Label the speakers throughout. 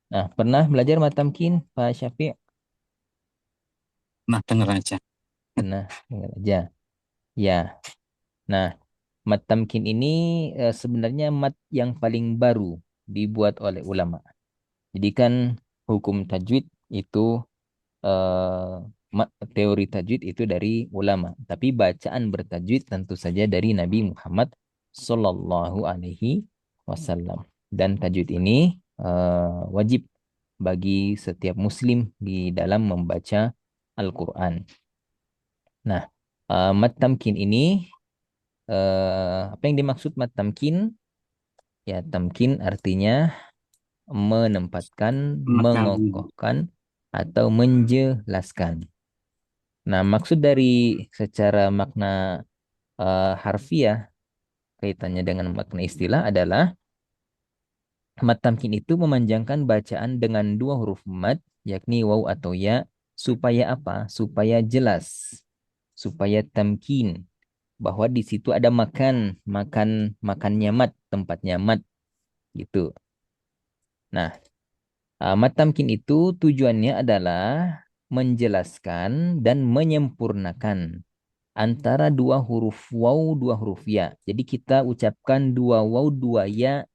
Speaker 1: Nah, pernah belajar matamkin, Pak Syafiq?
Speaker 2: Nah, denger aja.
Speaker 1: Pernah, dengar aja. Ya, nah, mat tamkin ini sebenarnya mat yang paling baru dibuat oleh ulama. Jadi kan hukum tajwid itu teori tajwid itu dari ulama, tapi bacaan bertajwid tentu saja dari Nabi Muhammad Sallallahu Alaihi Wasallam. Dan tajwid ini wajib bagi setiap muslim di dalam membaca Al-Quran. Nah, mat tamkin ini apa yang dimaksud mat tamkin? Ya, tamkin artinya menempatkan,
Speaker 2: Megang.
Speaker 1: mengokohkan, atau menjelaskan. Nah, maksud dari secara makna harfiah kaitannya dengan makna istilah adalah mat tamkin itu memanjangkan bacaan dengan dua huruf mat, yakni waw atau ya, supaya apa? Supaya jelas, supaya tamkin bahwa di situ ada makannya mat, tempatnya mat gitu. Nah, mat tamkin itu tujuannya adalah menjelaskan dan menyempurnakan antara dua huruf waw, dua huruf ya. Jadi kita ucapkan dua waw, dua ya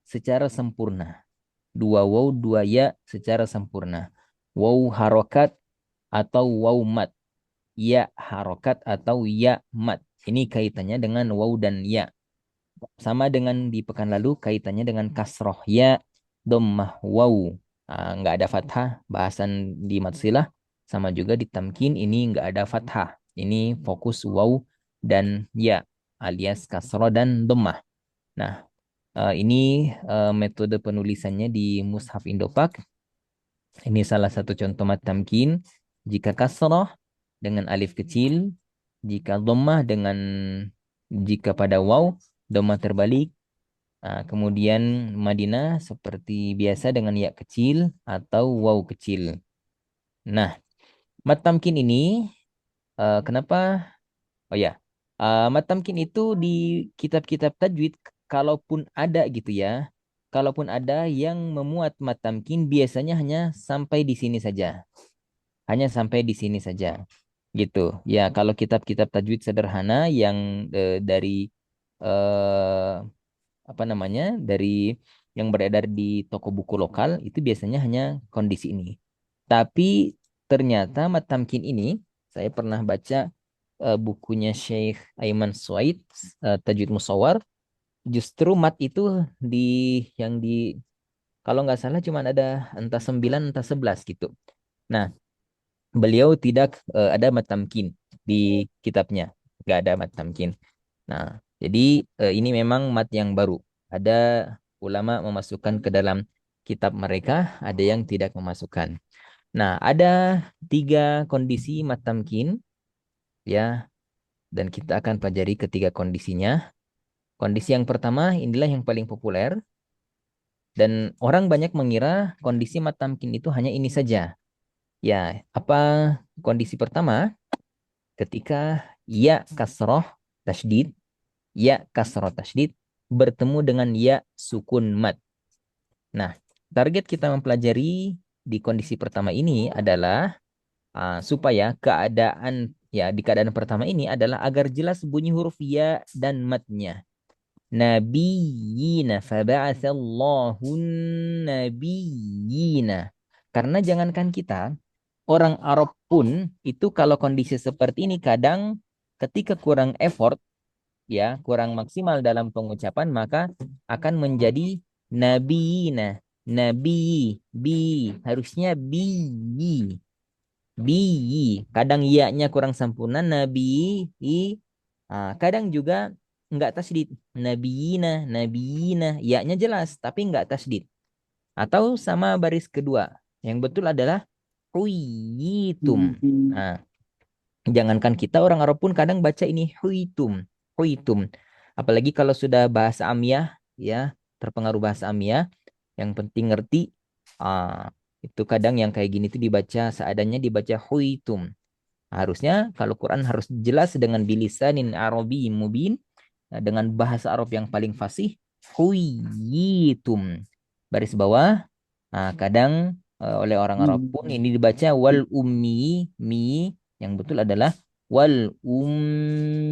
Speaker 1: secara sempurna. Dua waw, dua ya secara sempurna. Waw harokat atau waw mat. Ya harokat atau ya mat. Ini kaitannya dengan waw dan ya. Sama dengan di pekan lalu kaitannya dengan kasroh ya, dhammah waw. Nggak ada fathah, bahasan di matsilah. Sama juga di tamkin ini nggak ada fathah. Ini fokus waw dan ya alias kasroh dan dhammah. Nah, ini metode penulisannya di Mushaf Indopak. Ini salah satu contoh mat tamkin. Jika kasroh dengan alif kecil, jika dhammah dengan jika pada waw, dhammah terbalik. Kemudian Madinah seperti biasa dengan ya kecil atau waw kecil. Nah, mat tamkin ini kenapa? Oh ya, mat tamkin itu di kitab-kitab tajwid kalaupun ada gitu ya. Kalaupun ada yang memuat mat tamkin biasanya hanya sampai di sini saja. Hanya sampai di sini saja. Gitu. Ya, kalau kitab-kitab tajwid sederhana yang dari eh, apa namanya dari yang beredar di toko buku lokal itu biasanya hanya kondisi ini. Tapi ternyata mat tamkin ini saya pernah baca bukunya Syekh Aiman Suaid, Tajwid Musawar. Justru mat itu di yang di kalau nggak salah cuma ada entah 9 entah 11 gitu. Nah, beliau tidak ada mat tamkin di kitabnya. Nggak ada mat tamkin. Nah, jadi ini memang mat yang baru. Ada ulama memasukkan ke dalam kitab mereka, ada yang tidak memasukkan. Nah, ada tiga kondisi mat tamkin, ya, dan kita akan pelajari ketiga kondisinya. Kondisi yang pertama, inilah yang paling populer, dan orang banyak mengira kondisi mat tamkin itu hanya ini saja. Ya, apa kondisi pertama? Ketika ya kasroh tasdid, ya kasroh tasdid bertemu dengan ya sukun mat. Nah, target kita mempelajari di kondisi pertama ini adalah supaya di keadaan pertama ini adalah agar jelas bunyi huruf ya dan matnya. Nabiyina faba'atsallahu nabiyina. Karena jangankan kita, orang Arab pun itu kalau kondisi seperti ini kadang ketika kurang effort ya, kurang maksimal dalam pengucapan maka akan menjadi nabiyina. Nabi, bi, harusnya bi, bi. Kadang iya-nya kurang sempurna, nabi, i. Kadang juga nggak tasdid, nabiyina, nabiyina, iya-nya jelas tapi nggak tasdid. Atau sama baris kedua, yang betul adalah huyitum. Nah, jangankan kita orang Arab pun kadang baca ini huitum, huitum. Apalagi kalau sudah bahasa Amiyah ya, terpengaruh bahasa Amiyah, yang penting ngerti. Itu kadang yang kayak gini tuh dibaca seadanya dibaca huitum. Harusnya kalau Quran harus jelas dengan bilisanin Arabi mubin, dengan bahasa Arab yang paling fasih, huyitum. Baris bawah Nah, kadang oleh orang Arab pun ini dibaca wal ummi, mi yang betul adalah wal ummiyina,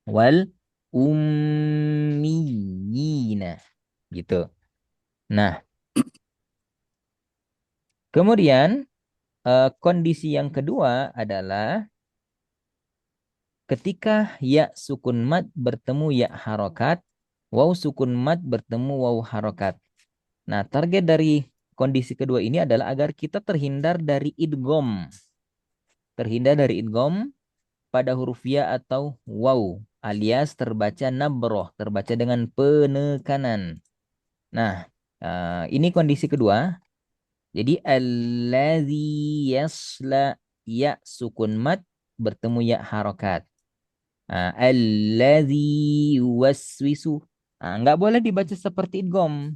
Speaker 1: wal ummiyina gitu. Nah, kemudian kondisi yang kedua adalah ketika ya sukun mad bertemu ya harokat, waw sukun mad bertemu waw harokat. Nah, target dari kondisi kedua ini adalah agar kita terhindar dari idgom. Terhindar dari idgom pada huruf ya atau waw, alias terbaca nabroh, terbaca dengan penekanan. Nah, ini kondisi kedua. Jadi, allazi yasla ya sukun mad bertemu ya harokat. Allazi waswisu. Nggak boleh dibaca seperti idgom.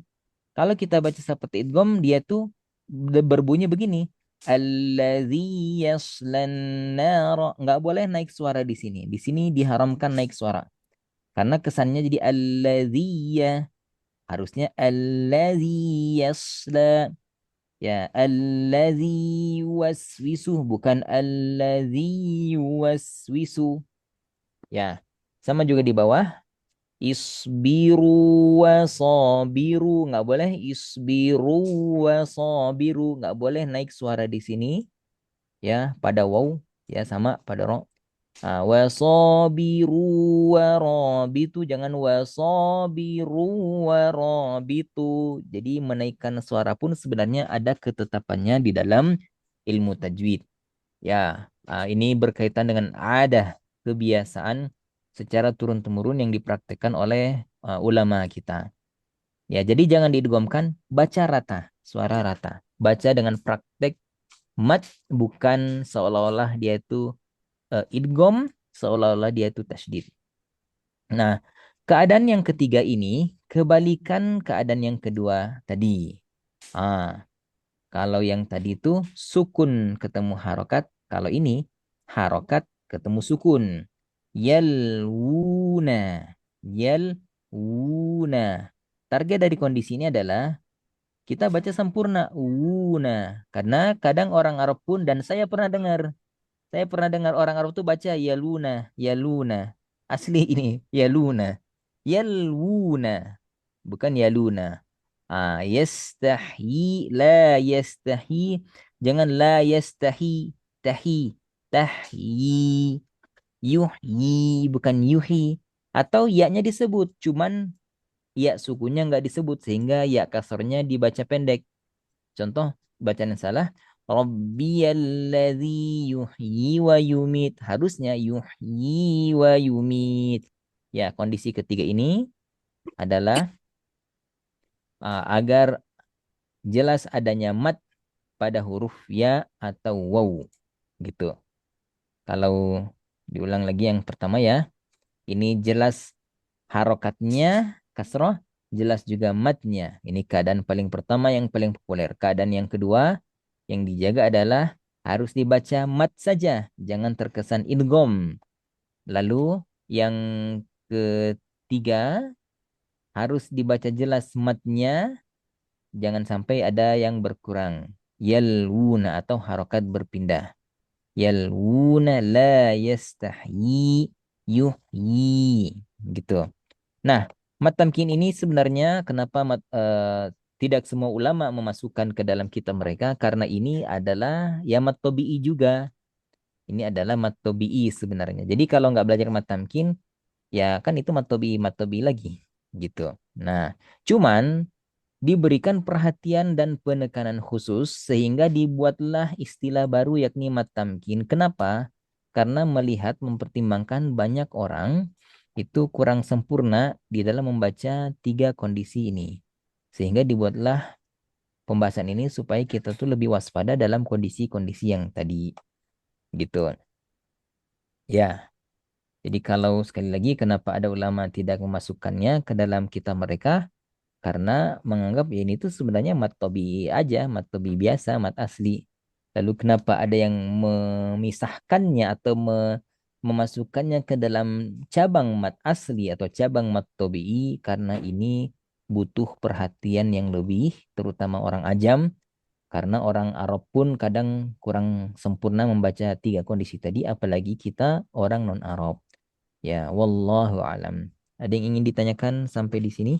Speaker 1: Kalau kita baca seperti idgham, dia tuh berbunyi begini. Allazi yaslan nara. Nggak boleh naik suara di sini. Di sini diharamkan naik suara. Karena kesannya jadi allaziyah. Harusnya allazi yasla. Ya, allazi waswisu. Bukan allazi waswisu. Ya, sama juga di bawah. Isbiru wasabiru, nggak boleh isbiru wasabiru, nggak boleh naik suara di sini ya pada waw ya sama pada ro. Wasabiru warabitu, jangan wasabiru warabitu. Jadi menaikkan suara pun sebenarnya ada ketetapannya di dalam ilmu tajwid. Ya, ini berkaitan dengan ada kebiasaan secara turun-temurun yang dipraktikkan oleh ulama kita. Ya, jadi jangan diidghamkan, baca rata, suara rata. Baca dengan praktek mat, bukan seolah-olah dia itu idgham, seolah-olah dia itu tasydid. Nah, keadaan yang ketiga ini kebalikan keadaan yang kedua tadi. Ah, kalau yang tadi itu sukun ketemu harokat, kalau ini harokat ketemu sukun. Yalwuna, yalwuna. Target dari kondisi ini adalah kita baca sempurna, wuna. Karena kadang orang Arab pun, dan saya pernah dengar orang Arab tuh baca yaluna, yaluna. Asli ini, yaluna. Yalwuna, bukan yaluna. Yastahi, la yastahi. Jangan la yastahi, tahi, tahyi, yuhyi, bukan yuhi. Atau ya-nya disebut, cuman ya sukunya nggak disebut, sehingga ya kasarnya dibaca pendek. Contoh bacaan yang salah. Rabbiyalladzi yuhyi wa yumit. Harusnya yuhyi wa yumit. Ya, kondisi ketiga ini adalah agar jelas adanya mat pada huruf ya atau waw gitu. Kalau diulang lagi yang pertama ya, ini jelas harokatnya kasroh, jelas juga matnya. Ini keadaan paling pertama yang paling populer. Keadaan yang kedua yang dijaga adalah harus dibaca mat saja, jangan terkesan idgham. Lalu yang ketiga harus dibaca jelas matnya, jangan sampai ada yang berkurang. Yalwuna atau harokat berpindah. Yalwuna la yastahyi yuhyi gitu. Nah, mat tamkin ini sebenarnya kenapa tidak semua ulama memasukkan ke dalam kitab mereka karena ini adalah ya mat tobi'i juga. Ini adalah mat tobi'i sebenarnya. Jadi kalau nggak belajar mat tamkin, ya kan itu mat tobi'i lagi gitu. Nah, cuman diberikan perhatian dan penekanan khusus sehingga dibuatlah istilah baru yakni mat tamkin. Kenapa? Karena melihat mempertimbangkan banyak orang itu kurang sempurna di dalam membaca tiga kondisi ini. Sehingga dibuatlah pembahasan ini supaya kita tuh lebih waspada dalam kondisi-kondisi yang tadi gitu. Ya, jadi kalau sekali lagi kenapa ada ulama tidak memasukkannya ke dalam kitab mereka? Karena menganggap ya ini tuh sebenarnya mat tobi aja, mat tobi biasa, mat asli. Lalu kenapa ada yang memisahkannya atau memasukkannya ke dalam cabang mat asli atau cabang mat tobi? Karena ini butuh perhatian yang lebih, terutama orang ajam, karena orang Arab pun kadang kurang sempurna membaca tiga kondisi tadi, apalagi kita orang non-Arab. Ya, wallahu alam. Ada yang ingin ditanyakan sampai di sini?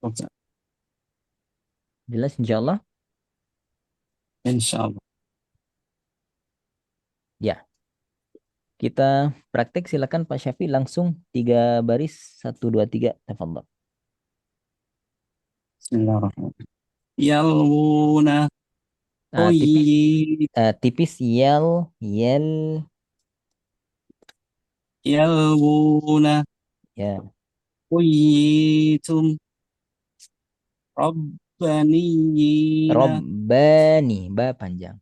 Speaker 2: Ustaz.
Speaker 1: Jelas insya Allah?
Speaker 2: Insya Allah.
Speaker 1: Ya, kita praktek silakan Pak Syafi langsung tiga baris, satu, dua, tiga. Tafadhol.
Speaker 2: Bismillahirrahmanirrahim. Yalwuna
Speaker 1: Tipis,
Speaker 2: Hoyi
Speaker 1: tipis, yel, yel,
Speaker 2: Yalwuna
Speaker 1: ya,
Speaker 2: Hoyitum Rabbaniyina
Speaker 1: robbani, ba panjang.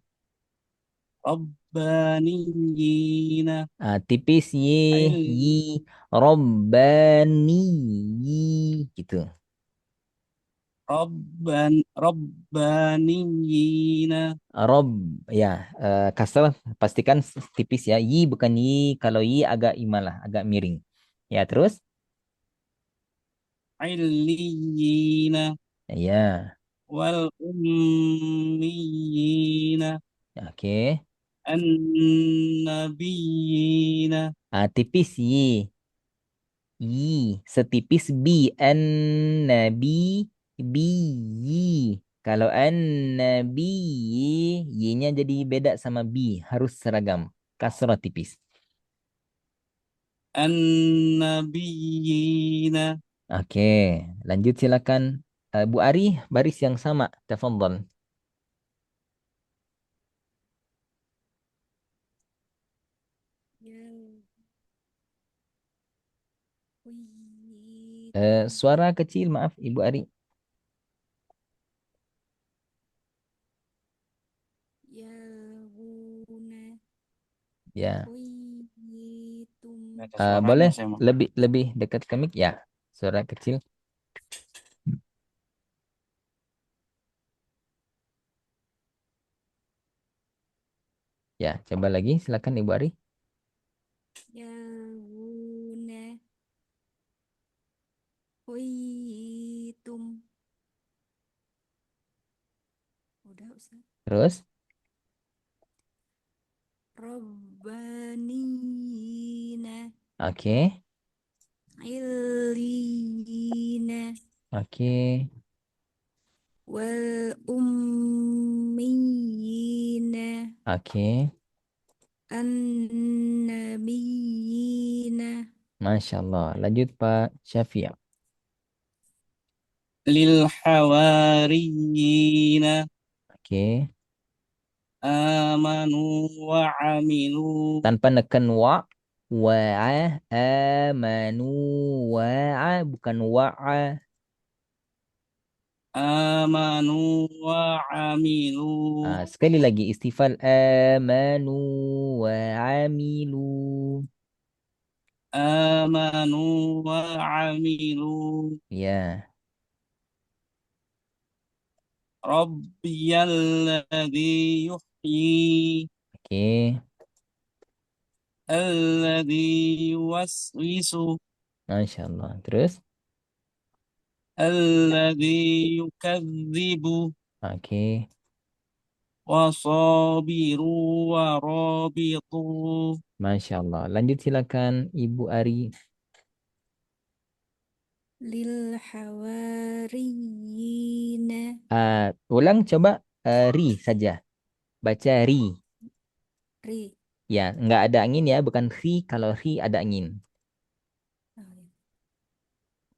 Speaker 2: Rabbaniyina
Speaker 1: Tipis, ye, yi,
Speaker 2: Il
Speaker 1: robbani, yi, gitu.
Speaker 2: Rabbaniyina
Speaker 1: Rob, ya, kasar pastikan tipis ya. Yi bukan yi, kalau yi agak imalah, agak miring. Ya, terus?
Speaker 2: Illiyina
Speaker 1: Ya,
Speaker 2: Wal Ummiyina
Speaker 1: oke.
Speaker 2: An-Nabiyina
Speaker 1: Tipis yi. Yi setipis bi an nabi bi yi. Kalau an nabi y-nya jadi beda sama bi, harus seragam. Kasrah tipis.
Speaker 2: An-Nabiyina
Speaker 1: Oke, lanjut silakan. Bu Ari, baris yang sama. Tafadhol.
Speaker 3: Yal
Speaker 1: Eh,
Speaker 3: witum
Speaker 1: suara kecil, maaf Ibu Ari.
Speaker 3: yalwuna
Speaker 1: Ya,
Speaker 3: witum
Speaker 2: Ada suaranya
Speaker 1: boleh
Speaker 2: saya mau.
Speaker 1: lebih lebih dekat ke mic ya. Suara kecil. Ya, coba lagi. Silakan Ibu Ari.
Speaker 3: yalwuna witum udah Ustaz.
Speaker 1: Terus,
Speaker 3: Robbanina
Speaker 1: oke,
Speaker 3: illina
Speaker 1: oke,
Speaker 3: wal ummiyina
Speaker 1: oke.
Speaker 3: annabiyina
Speaker 1: Masya Allah. Lanjut Pak Syafiq.
Speaker 2: Lil Hawariyina
Speaker 1: Oke.
Speaker 2: Amanu wa amilu
Speaker 1: Tanpa neken wa. Wa'a. Amanu. Wa'a. Bukan wa'a.
Speaker 2: Amanu wa amilu
Speaker 1: Sekali lagi istifal. Amanu. Wa'amilu.
Speaker 2: Amanu wa amilu
Speaker 1: Ya.
Speaker 2: Rabbiyalladzi yuhyi
Speaker 1: Oke.
Speaker 2: Alladzi yuwaswisu
Speaker 1: Masya Allah. Terus.
Speaker 2: Alladzi yukadzibu
Speaker 1: Oke.
Speaker 2: Wasabiru warabitu
Speaker 1: Masya Allah. Lanjut silakan Ibu Ari.
Speaker 3: lil hawariyina
Speaker 1: Ulang coba ri saja. Baca ri.
Speaker 3: ri
Speaker 1: Ya, nggak ada angin ya, bukan ri. Kalau ri ada angin.
Speaker 3: oh, ya.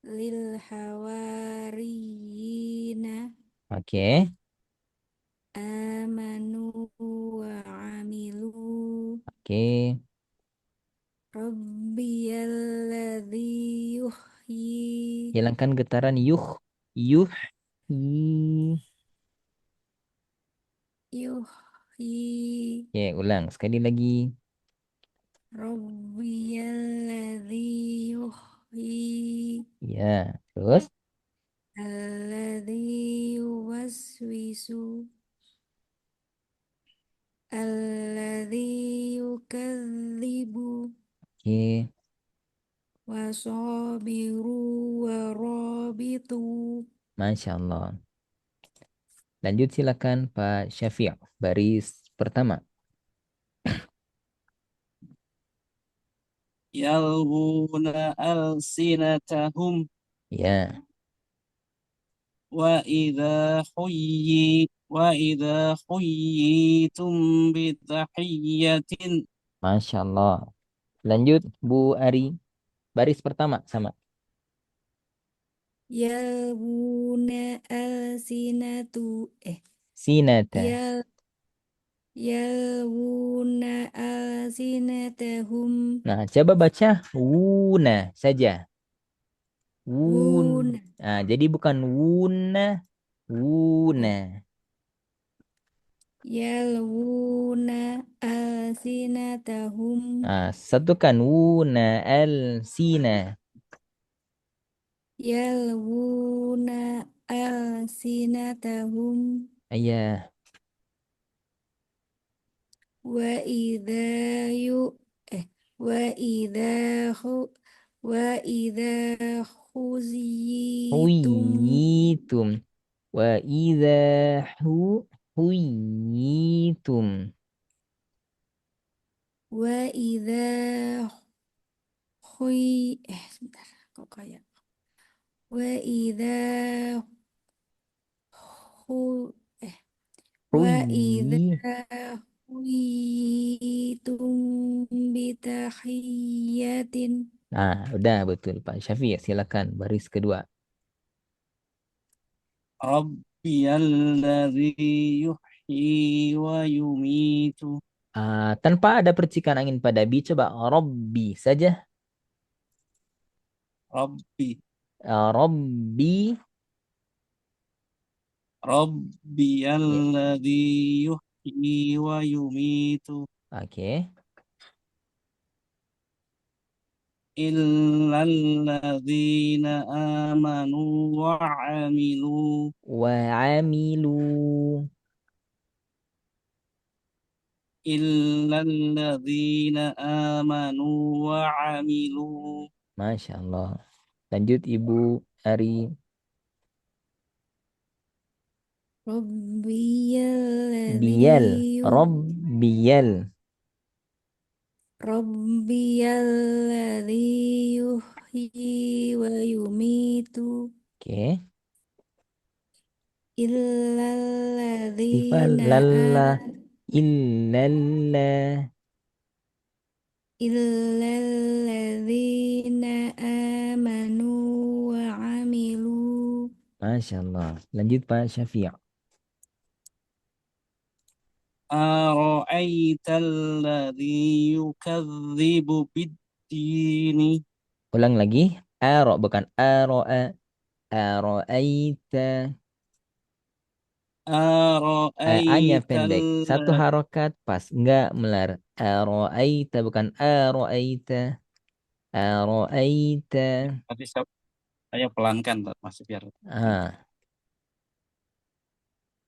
Speaker 3: Lil hawariyina
Speaker 1: Oke,
Speaker 3: amanu wa amilu
Speaker 1: oke.
Speaker 3: rabbiyalladzi yuhyi
Speaker 1: Hilangkan getaran yuh, i.
Speaker 3: yuhyi
Speaker 1: Oke, ulang sekali lagi.
Speaker 3: rabbiyalladzi yuhyi
Speaker 1: Ya, terus.
Speaker 3: alladzi yuwaswisu alladzi yukadzibu
Speaker 1: Oke,
Speaker 3: wasabiru warabitu.
Speaker 1: Masya Allah. Lanjut silakan Pak Syafiq. Baris pertama.
Speaker 2: yalwuna alsinatahum
Speaker 1: Ya,
Speaker 2: wa idza khuyyitum bitahiyyatin
Speaker 1: Masya Allah. Lanjut Bu Ari. Baris pertama sama.
Speaker 3: Yalbuna alsinatu
Speaker 1: Sinata.
Speaker 3: yal yalbuna alsinatahum
Speaker 1: Nah, coba baca wuna saja. Wun.
Speaker 3: wuna
Speaker 1: Nah, jadi bukan wuna, wuna.
Speaker 3: oh yalwuna alsinatahum
Speaker 1: Nah, satukan wuna al sina.
Speaker 3: yalwuna alsinatahum
Speaker 1: Ayah.
Speaker 3: wa idza yu eh wa idza khu wa idza khuzitum
Speaker 1: Huyitum. Wa idza huyitum.
Speaker 3: wa idza khui sebentar kok kayak wa idza khu eh wa idza
Speaker 1: Huyi.
Speaker 3: khuitum bitahiyatin
Speaker 1: Nah, udah betul Pak Syafiq. Silakan baris kedua.
Speaker 2: rabbiyalladzi yuhyi wa yumitu
Speaker 1: Tanpa ada percikan angin pada bi, coba Robbi saja.
Speaker 2: rabbi
Speaker 1: Robbi. Ya,
Speaker 2: rabbiyalladzi yuhyi wa yumitu
Speaker 1: oke.
Speaker 2: illalladzina amanu wa amilu
Speaker 1: Wa amilu.
Speaker 2: illalladzina amanu wa amilu
Speaker 1: Masya Allah. Lanjut Ibu Ari. Bial.
Speaker 3: rabbiyalladzi
Speaker 1: Robbiyal.
Speaker 3: rabbiyalladzi yuhyi wa yumitu
Speaker 1: Oke. Sifat
Speaker 3: illalladzina
Speaker 1: lalla illalla.
Speaker 3: illalladzina amanu wa amilu
Speaker 1: Masya Allah. Lanjut Pak Syafiq.
Speaker 2: ara'aitalladzi yukadzibu biddini
Speaker 1: Ulang lagi. Aro bukan aro'a. Aro'aita. A-nya pendek. Satu
Speaker 2: ara'aitalladzi
Speaker 1: harokat pas. Enggak melar. Aro'aita bukan aro'aita. Aro'aita.
Speaker 2: tadi saya pelankan Mas biar
Speaker 1: Ah,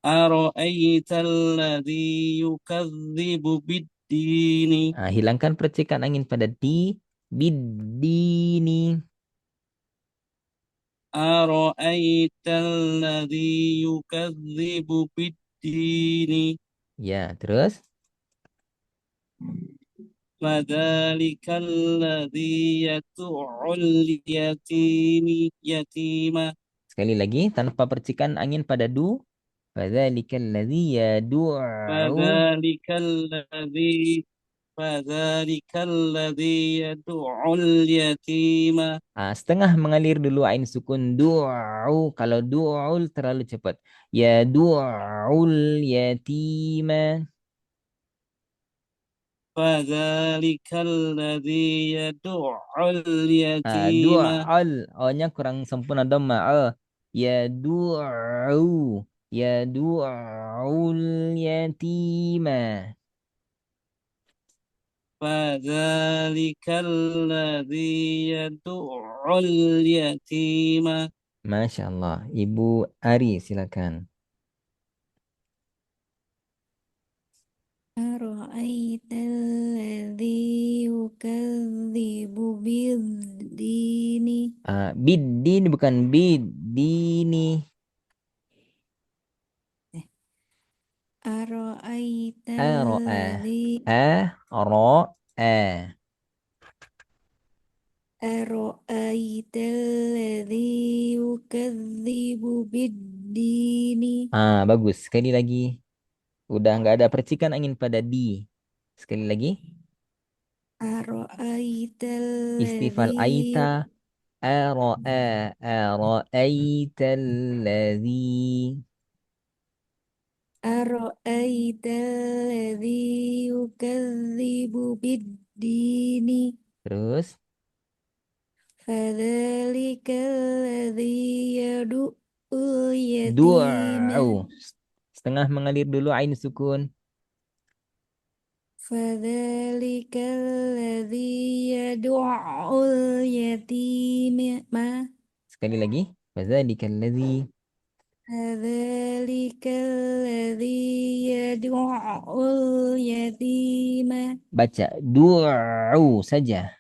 Speaker 2: ara'aitalladzi yukadzibu biddini
Speaker 1: hilangkan percikan angin pada di. Bidini.
Speaker 2: ara'aitalladzi yukadzibu biddini
Speaker 1: Ya, terus.
Speaker 2: fadzalikalladzi yad'ul yatima
Speaker 1: Sekali lagi, tanpa percikan angin pada du. Fadzalikal ladzi yadu'u.
Speaker 2: fadzalikalladzi fadzalikalladzi yad'ul yatima
Speaker 1: Setengah mengalir dulu ain sukun du'u. Kalau du'ul terlalu cepat. Ya du'ul yatima.
Speaker 2: fadzalikalladzi yad'ul yatima
Speaker 1: Du'ul. O-nya kurang sempurna dhamma. Ya du'u. Ya du'ul yatima.
Speaker 2: fadzalikalladzi yad'ul yatima
Speaker 1: Masya Allah. Ibu Ari silakan.
Speaker 3: أرأيت الذي يكذب بالدين
Speaker 1: Biddin bukan biddini.
Speaker 3: أرأيت
Speaker 1: Aro'ah.
Speaker 3: الذي
Speaker 1: Aro'ah.
Speaker 3: أرأيت الذي يكذب بالدين
Speaker 1: Bagus. Sekali lagi. Udah nggak ada percikan angin pada di. Sekali lagi.
Speaker 3: أرأيت
Speaker 1: Istifal
Speaker 3: الذي
Speaker 1: aita. Aro'ah. Aro'aita alladhi.
Speaker 3: أرأيت الذي يكذب بالدين
Speaker 1: Terus.
Speaker 3: فذلك الذي يدعو اليتيم
Speaker 1: Du'au. Setengah mengalir dulu ain sukun.
Speaker 3: فذلك الذي يدعو اليتيم ما
Speaker 1: Sekali lagi. Fadzalikal ladzi.
Speaker 3: فذلك الذي يدعو اليتيم
Speaker 1: Baca. Du'au saja.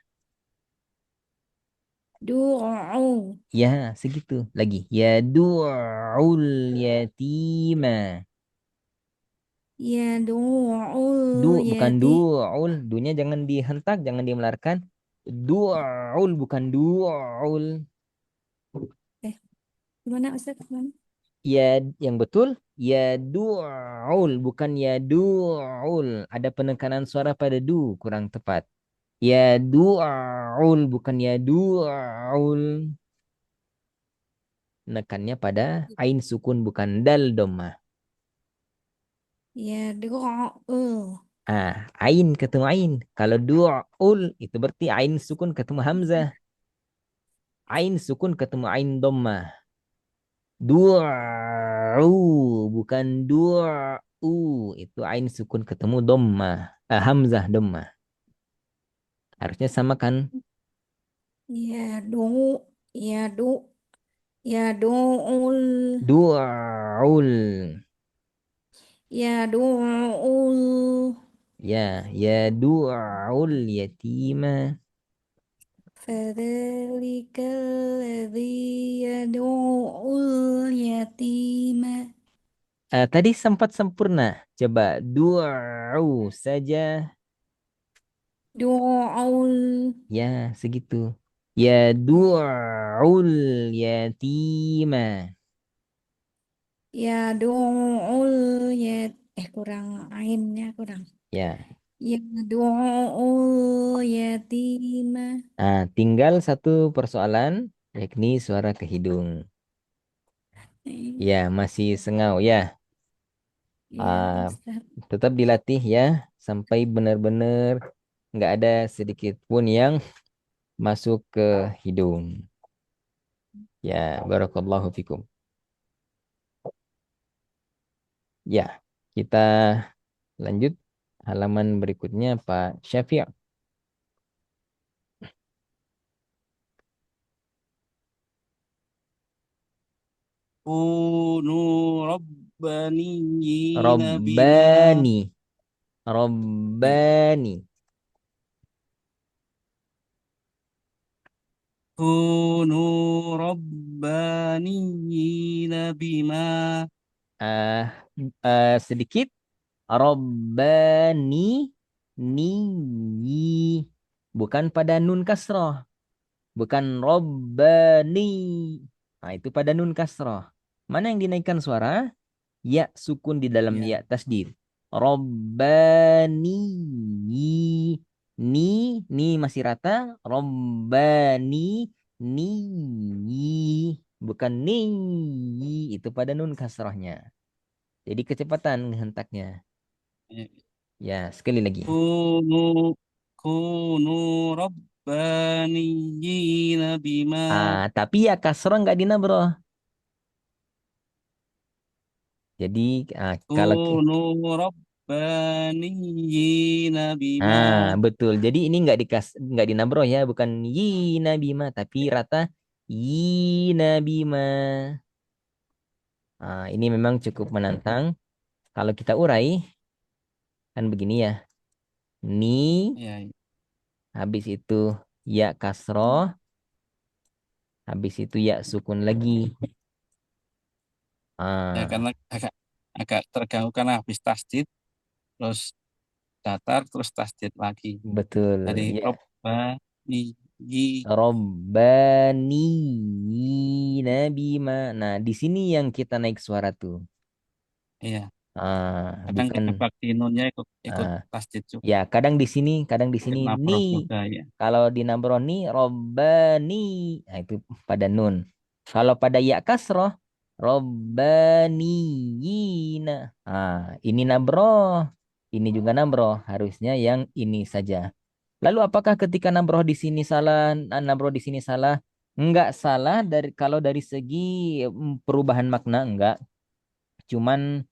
Speaker 3: دعو
Speaker 1: Ya, segitu. Lagi. Ya du'aul yatima.
Speaker 3: يدعو
Speaker 1: Bukan
Speaker 3: اليتيم
Speaker 1: du'aul. Dunya jangan dihentak, jangan dimelarkan. Du'aul, bukan du'aul.
Speaker 3: eh gimana Ustaz gimana
Speaker 1: Ya, yang betul. Ya du'aul, bukan ya du'aul. Ada penekanan suara pada du, kurang tepat. Ya du'aul, bukan ya du'aul. Nekannya pada ain sukun, bukan dal domah.
Speaker 3: يدعو
Speaker 1: Ain ketemu ain. Kalau du'ul itu berarti ain sukun ketemu hamzah. Ain sukun ketemu ain dhammah. Du'u bukan du'u. Itu ain sukun ketemu dhammah. Hamzah dhammah. Harusnya sama kan?
Speaker 3: يدعو يدعو يدعو
Speaker 1: Du'ul.
Speaker 3: يدعو
Speaker 1: Ya du'ul yatima.
Speaker 3: فذلك الذي يدعو اليتيم
Speaker 1: Tadi sempat sempurna. Coba du'u saja.
Speaker 3: دعو
Speaker 1: Ya, segitu. Ya du'ul yatima.
Speaker 3: يدعو kurang ainnya kurang
Speaker 1: Ya.
Speaker 3: يدعو اليتيم
Speaker 1: Tinggal satu persoalan, yakni suara ke hidung. Ya, masih sengau ya.
Speaker 3: ya
Speaker 1: Ah,
Speaker 3: Ustaz
Speaker 1: Tetap dilatih ya, sampai benar-benar nggak ada sedikit pun yang masuk ke hidung. Ya, barakallahu fikum. Ya, kita lanjut halaman berikutnya Pak Syafiq.
Speaker 2: كونوا ربانيين بما
Speaker 1: Robbani. Robbani.
Speaker 2: كونوا ربانيين بما
Speaker 1: Ah, Sedikit. Robbani. Ni. Bukan pada nun kasroh. Bukan Robbani. Nah, itu pada nun kasroh. Mana yang dinaikkan suara? Ya sukun di dalam
Speaker 2: ya
Speaker 1: ya tasdid. Robbani. Ni masih rata. Robbani. Ni. Bukan ni. Itu pada nun kasrohnya. Jadi kecepatan hentaknya. Ya, sekali lagi.
Speaker 2: كونوا كونوا ربانيين بما
Speaker 1: Tapi ya kasroh nggak dinabro. Jadi kalau
Speaker 2: كونوا ربانيين بما
Speaker 1: betul. Jadi ini nggak dinabro ya, bukan yi nabima tapi rata yi nabima. Ini memang cukup menantang. Kalau kita urai, Kan begini ya. Ni,
Speaker 2: Ya, ya.
Speaker 1: habis itu ya kasroh, habis itu ya sukun lagi.
Speaker 2: Ya,
Speaker 1: Ah,
Speaker 2: karena agak agak terganggu karena habis tasdid terus datar terus tasdid lagi
Speaker 1: betul
Speaker 2: dari
Speaker 1: ya.
Speaker 2: robba i
Speaker 1: Robbani Nabima. Nah, di sini yang kita naik suara tuh.
Speaker 2: iya, kadang
Speaker 1: Bukan.
Speaker 2: kejebak di nunnya ikut ikut
Speaker 1: ah,
Speaker 2: tasdid juga,
Speaker 1: Ya, kadang di sini
Speaker 2: ikut
Speaker 1: ni.
Speaker 2: nafroh juga ya.
Speaker 1: Kalau di Nabroni Robbani. Nah, itu pada nun. Kalau pada ya kasroh Robbaniyina. Ini nabroh. Ini juga nabroh. Harusnya yang ini saja. Lalu apakah ketika nabroh di sini salah, nabroh di sini salah? Enggak salah dari kalau dari segi perubahan makna enggak. Cuman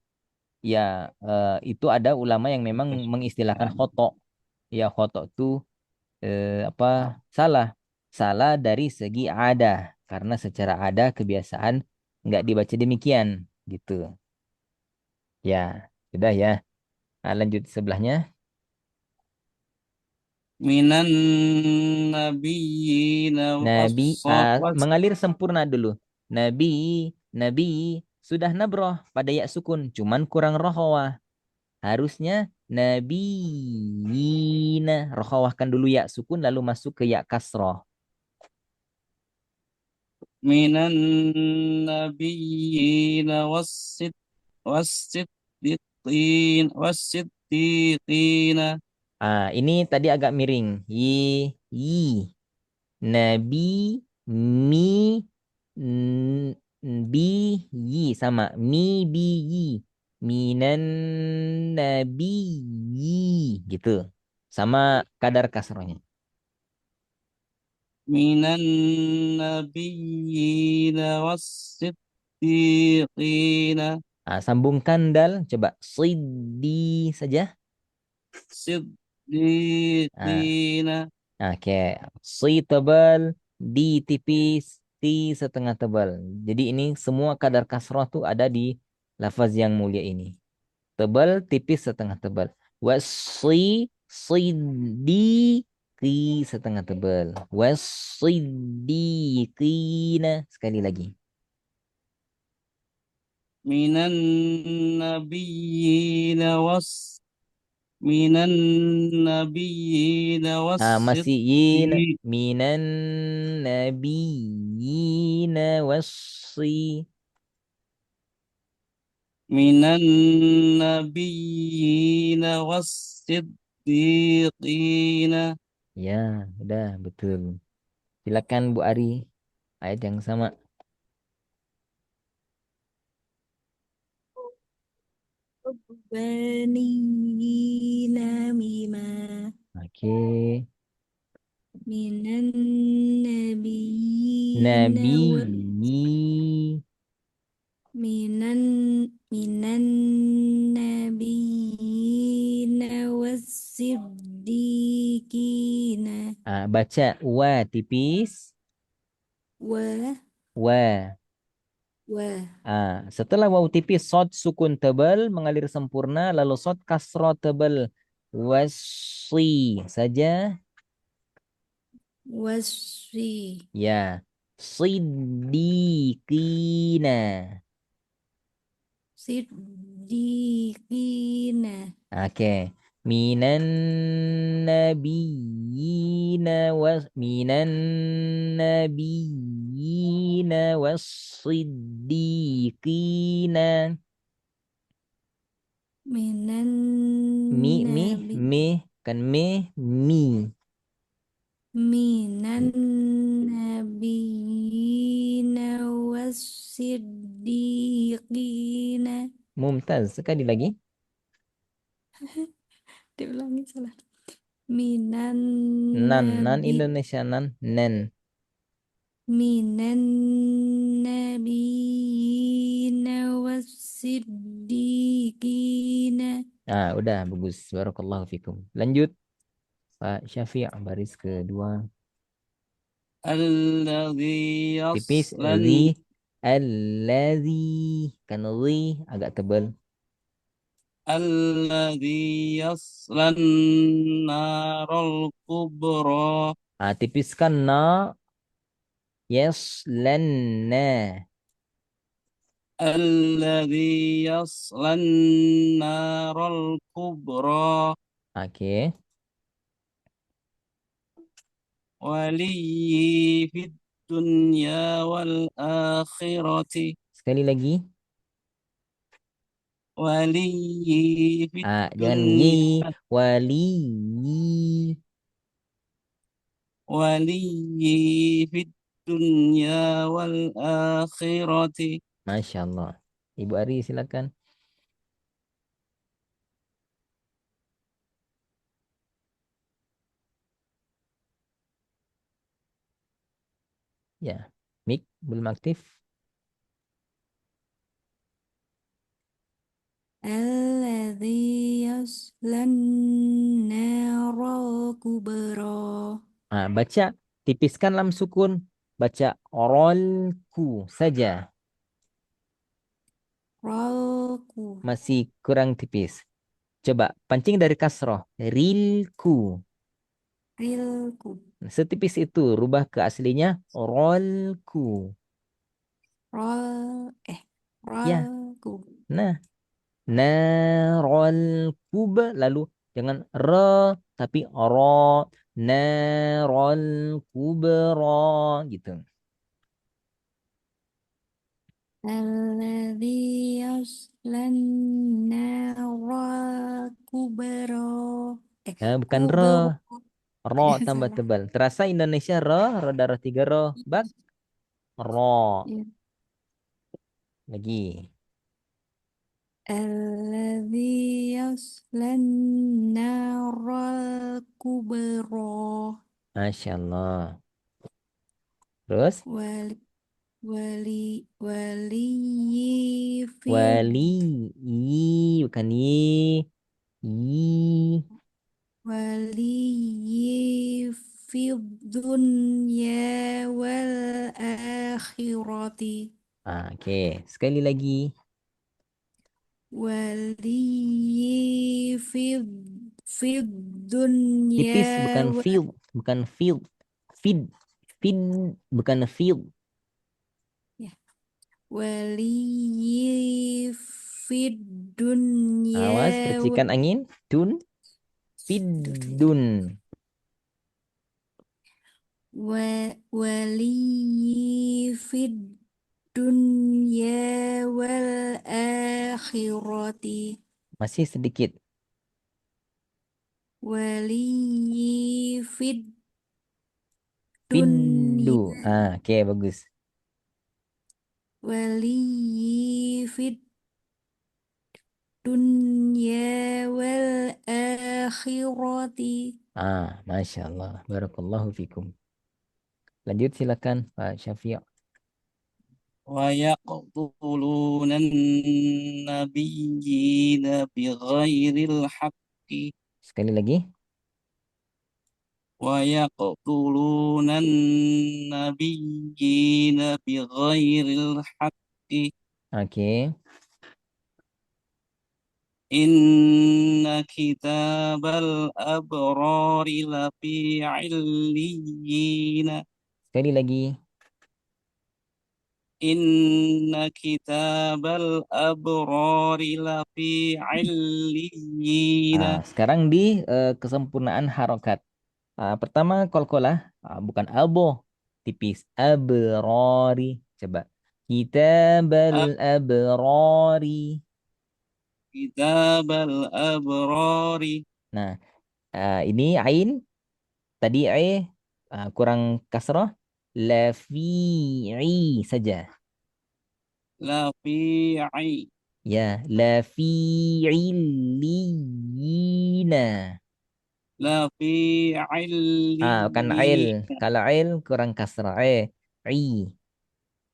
Speaker 1: ya itu ada ulama yang memang mengistilahkan khoto. Ya khoto tuh apa salah salah dari segi ada karena secara ada kebiasaan nggak dibaca demikian gitu ya sudah ya. Lanjut sebelahnya.
Speaker 2: Minan nabiyina
Speaker 1: Nabi
Speaker 2: was
Speaker 1: mengalir sempurna dulu. Nabi Nabi sudah nabroh pada ya sukun cuman kurang rohawah harusnya nabiyina rohawahkan dulu ya sukun lalu masuk ke ya kasroh.
Speaker 2: minan nabiyina wasiddiqina.
Speaker 1: Ini tadi agak miring. Yi. Nabi, mi, n- bi, yi. Sama. Mi, bi, yi. Minan nabi, yi. Gitu. Sama kadar kasrohnya.
Speaker 2: Minan nabiyina wasiddiqina.
Speaker 1: Sambungkan dal. Coba. Siddi saja. Ah,
Speaker 2: Siddiqina.
Speaker 1: Oke. Si tebal, di tipis, ti setengah tebal. Jadi ini semua kadar kasroh tuh ada di lafaz yang mulia ini. Tebal, tipis, setengah tebal. Wasi, siddiqi, setengah tebal. Wasiddiqina. Sekali lagi.
Speaker 2: Minan nabiyina minan nabiyina
Speaker 1: Masih yin.
Speaker 2: wasiddiq
Speaker 1: Minan nabiyina wasi.
Speaker 2: minan nabiyina wasiddiqina.
Speaker 1: Ya, udah betul. Silakan Bu Ari. Ayat yang sama.
Speaker 3: Banina mima
Speaker 1: Oke.
Speaker 3: minan nabiyina
Speaker 1: Nabi.
Speaker 3: wa minan minan nabiyina wasiddiqina
Speaker 1: Baca wa tipis.
Speaker 3: wa
Speaker 1: Wa.
Speaker 3: wa
Speaker 1: Setelah waw tipis, sod sukun tebal mengalir sempurna, lalu sod kasro tebal. Wasi saja.
Speaker 3: wasfi
Speaker 1: Ya. Siddiqina.
Speaker 3: siddiqina
Speaker 1: Oke. Minan nabiyina minan nabiyina was-siddiqina.
Speaker 3: minan nabi
Speaker 1: Mi kan mi.
Speaker 3: minan nabiyina wasiddiqina
Speaker 1: Mumtaz. Sekali lagi.
Speaker 3: diulangi salah minan
Speaker 1: Nan
Speaker 3: nabi
Speaker 1: Indonesia nen.
Speaker 3: minan nabiyina wasiddiqina
Speaker 1: Udah bagus. Barakallahu fikum. Lanjut Pak Syafi' baris kedua.
Speaker 2: Alladzi
Speaker 1: Tipis
Speaker 2: yaslan
Speaker 1: alladzi kan agak tebal.
Speaker 2: الذي يصلى النار الكبرى
Speaker 1: Tipiskan na, yes, lenna.
Speaker 2: الذي يصلى النار الكبرى
Speaker 1: Oke.
Speaker 2: ولي في الدنيا والآخرة
Speaker 1: Sekali lagi.
Speaker 2: ولي في
Speaker 1: Jangan yi.
Speaker 2: الدنيا
Speaker 1: Wali.
Speaker 2: ولي في الدنيا والآخرة
Speaker 1: Masya Allah. Ibu Ari silakan. Ya. Mik belum aktif.
Speaker 3: الذي يصلى النار الكبرى
Speaker 1: Baca. Tipiskan lam sukun. Baca orolku saja.
Speaker 3: رالكو
Speaker 1: Masih kurang tipis. Coba pancing dari kasroh. Rilku.
Speaker 3: ريلكو
Speaker 1: Setipis itu. Rubah ke aslinya. Rolku.
Speaker 3: رال
Speaker 1: Ya.
Speaker 3: رالكو
Speaker 1: Nah. Narol kub. Lalu dengan re. Tapi ro. Narol kubro. Gitu.
Speaker 3: الذي يصلى النار الكبرى
Speaker 1: Bukan re.
Speaker 3: كبرى
Speaker 1: Ro tambah
Speaker 3: salah.
Speaker 1: tebal. Terasa Indonesia ro. Ro darah tiga ro. Bak. Ro.
Speaker 3: Ya.
Speaker 1: Lagi.
Speaker 3: الذي يصلى النار الكبرى
Speaker 1: Masya Allah. Terus.
Speaker 3: ولي ولي في
Speaker 1: Wali. Bukan yi. Yi.
Speaker 3: ولي في الدنيا والآخرة
Speaker 1: Oke. Sekali lagi.
Speaker 3: ولي في
Speaker 1: Tipis
Speaker 3: الدنيا
Speaker 1: bukan field. Bukan field. Feed. Feed. Bukan field.
Speaker 3: ولي في
Speaker 1: Awas.
Speaker 3: الدنيا
Speaker 1: Percikan angin. Tun. Fidun.
Speaker 3: ولي في الدنيا والآخرة
Speaker 1: Masih sedikit.
Speaker 3: ولي في
Speaker 1: Fidu.
Speaker 3: الدنيا
Speaker 1: Oke, bagus.
Speaker 3: ولي في الدنيا والآخرة
Speaker 1: Masya Allah. Barakallahu fikum. Lanjut silakan Pak Syafiq.
Speaker 2: ويقتلون النبيين بغير الحق
Speaker 1: Sekali lagi.
Speaker 2: ويقتلون النبيين بغير الحق
Speaker 1: Oke.
Speaker 2: إن كتاب الأبرار لفي عليين
Speaker 1: Sekali lagi.
Speaker 2: إن كتاب الأبرار لفي عليين
Speaker 1: Sekarang di kesempurnaan harokat. Pertama kolkolah. Bukan albo. Tipis. Abrori. Coba. Kitabal abrori.
Speaker 2: كتاب الأبرار
Speaker 1: Nah, ini ain. Tadi kurang kasroh. Lafi'i saja.
Speaker 2: لفي عين
Speaker 1: Ya, lafi'illiyina.
Speaker 2: لفي
Speaker 1: Bukan ail.
Speaker 2: عليين
Speaker 1: Kalau ail kurang kasroh. I.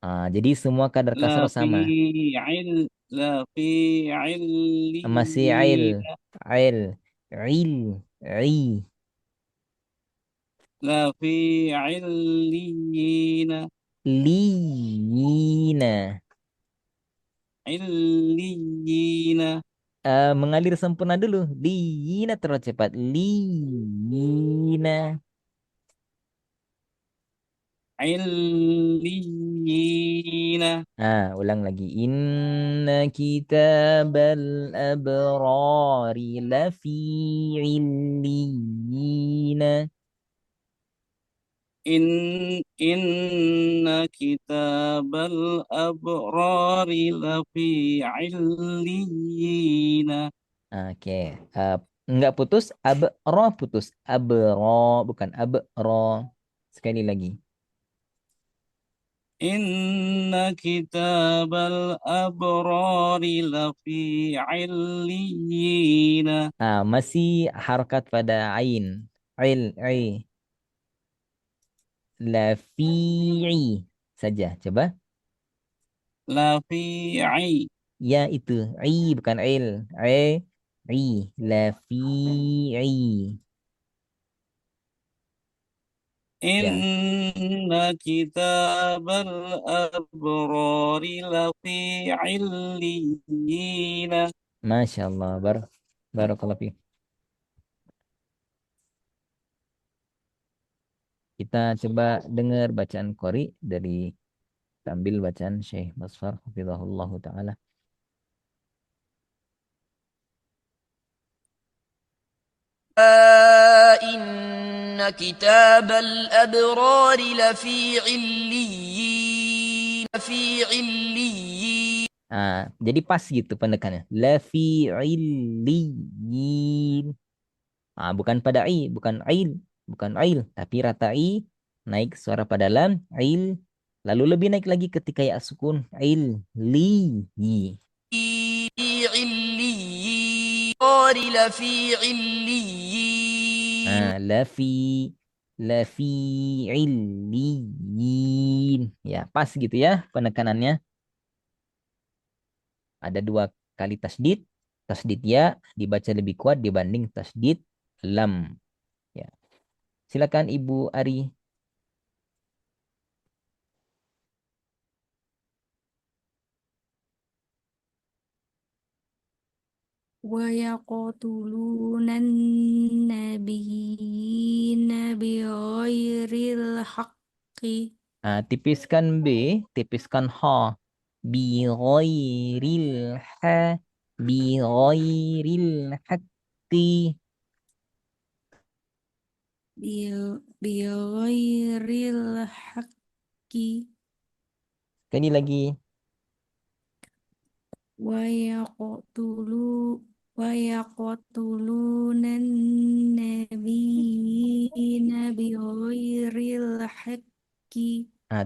Speaker 1: Jadi semua kadar kasroh sama.
Speaker 2: لفي
Speaker 1: Masih ail.
Speaker 2: عليين
Speaker 1: Ail. Il. I.
Speaker 2: لفي عليين
Speaker 1: Liyina.
Speaker 2: عليين
Speaker 1: mengalir sempurna dulu. Lina terlalu cepat. Lina.
Speaker 2: Illina.
Speaker 1: Ulang lagi. Inna kitabal abrari lafi illiyina.
Speaker 2: In inna kitabal abrari lafi illiyina.
Speaker 1: Oke. Eh, enggak putus. Abro putus. Abro bukan abro. Sekali lagi.
Speaker 2: Inna kitabal abrari lafi illiyina.
Speaker 1: Masih harokat pada ain. I. Lafi'i saja. Coba.
Speaker 2: Lafi
Speaker 1: Ya itu. Bukan il. Lafi'i. Ya.
Speaker 2: Inna kitabal abrari lafi illiyina.
Speaker 1: Masya Allah. Barakallahu fiik. Kita coba dengar bacaan Qori dari sambil bacaan Syekh Masfar hafizahullah taala.
Speaker 4: إن كتاب الأبرار لفي عليين في عليين.
Speaker 1: Jadi pas gitu pendekannya. Lafi illiyin. Bukan pada bukan bukan tapi rata naik suara pada lam, lalu lebih naik lagi ketika ya sukun, li,
Speaker 4: في عليين لفي عليين.
Speaker 1: lafi, lafi illiyin. Ya, pas gitu ya penekanannya. Ada dua kali tasdid. Tasdid ya dibaca lebih kuat dibanding tasdid lam. Ya, silakan Ibu Ari.
Speaker 3: ويقتلون النبيين بغير الحق.
Speaker 1: Tipiskan B, tipiskan H. Bi ghairil ha, bi ghairil haqqi.
Speaker 3: بغير الحق.
Speaker 1: Sekali lagi.
Speaker 3: ويقتلوا ويقتلون النبيين بغير الحق.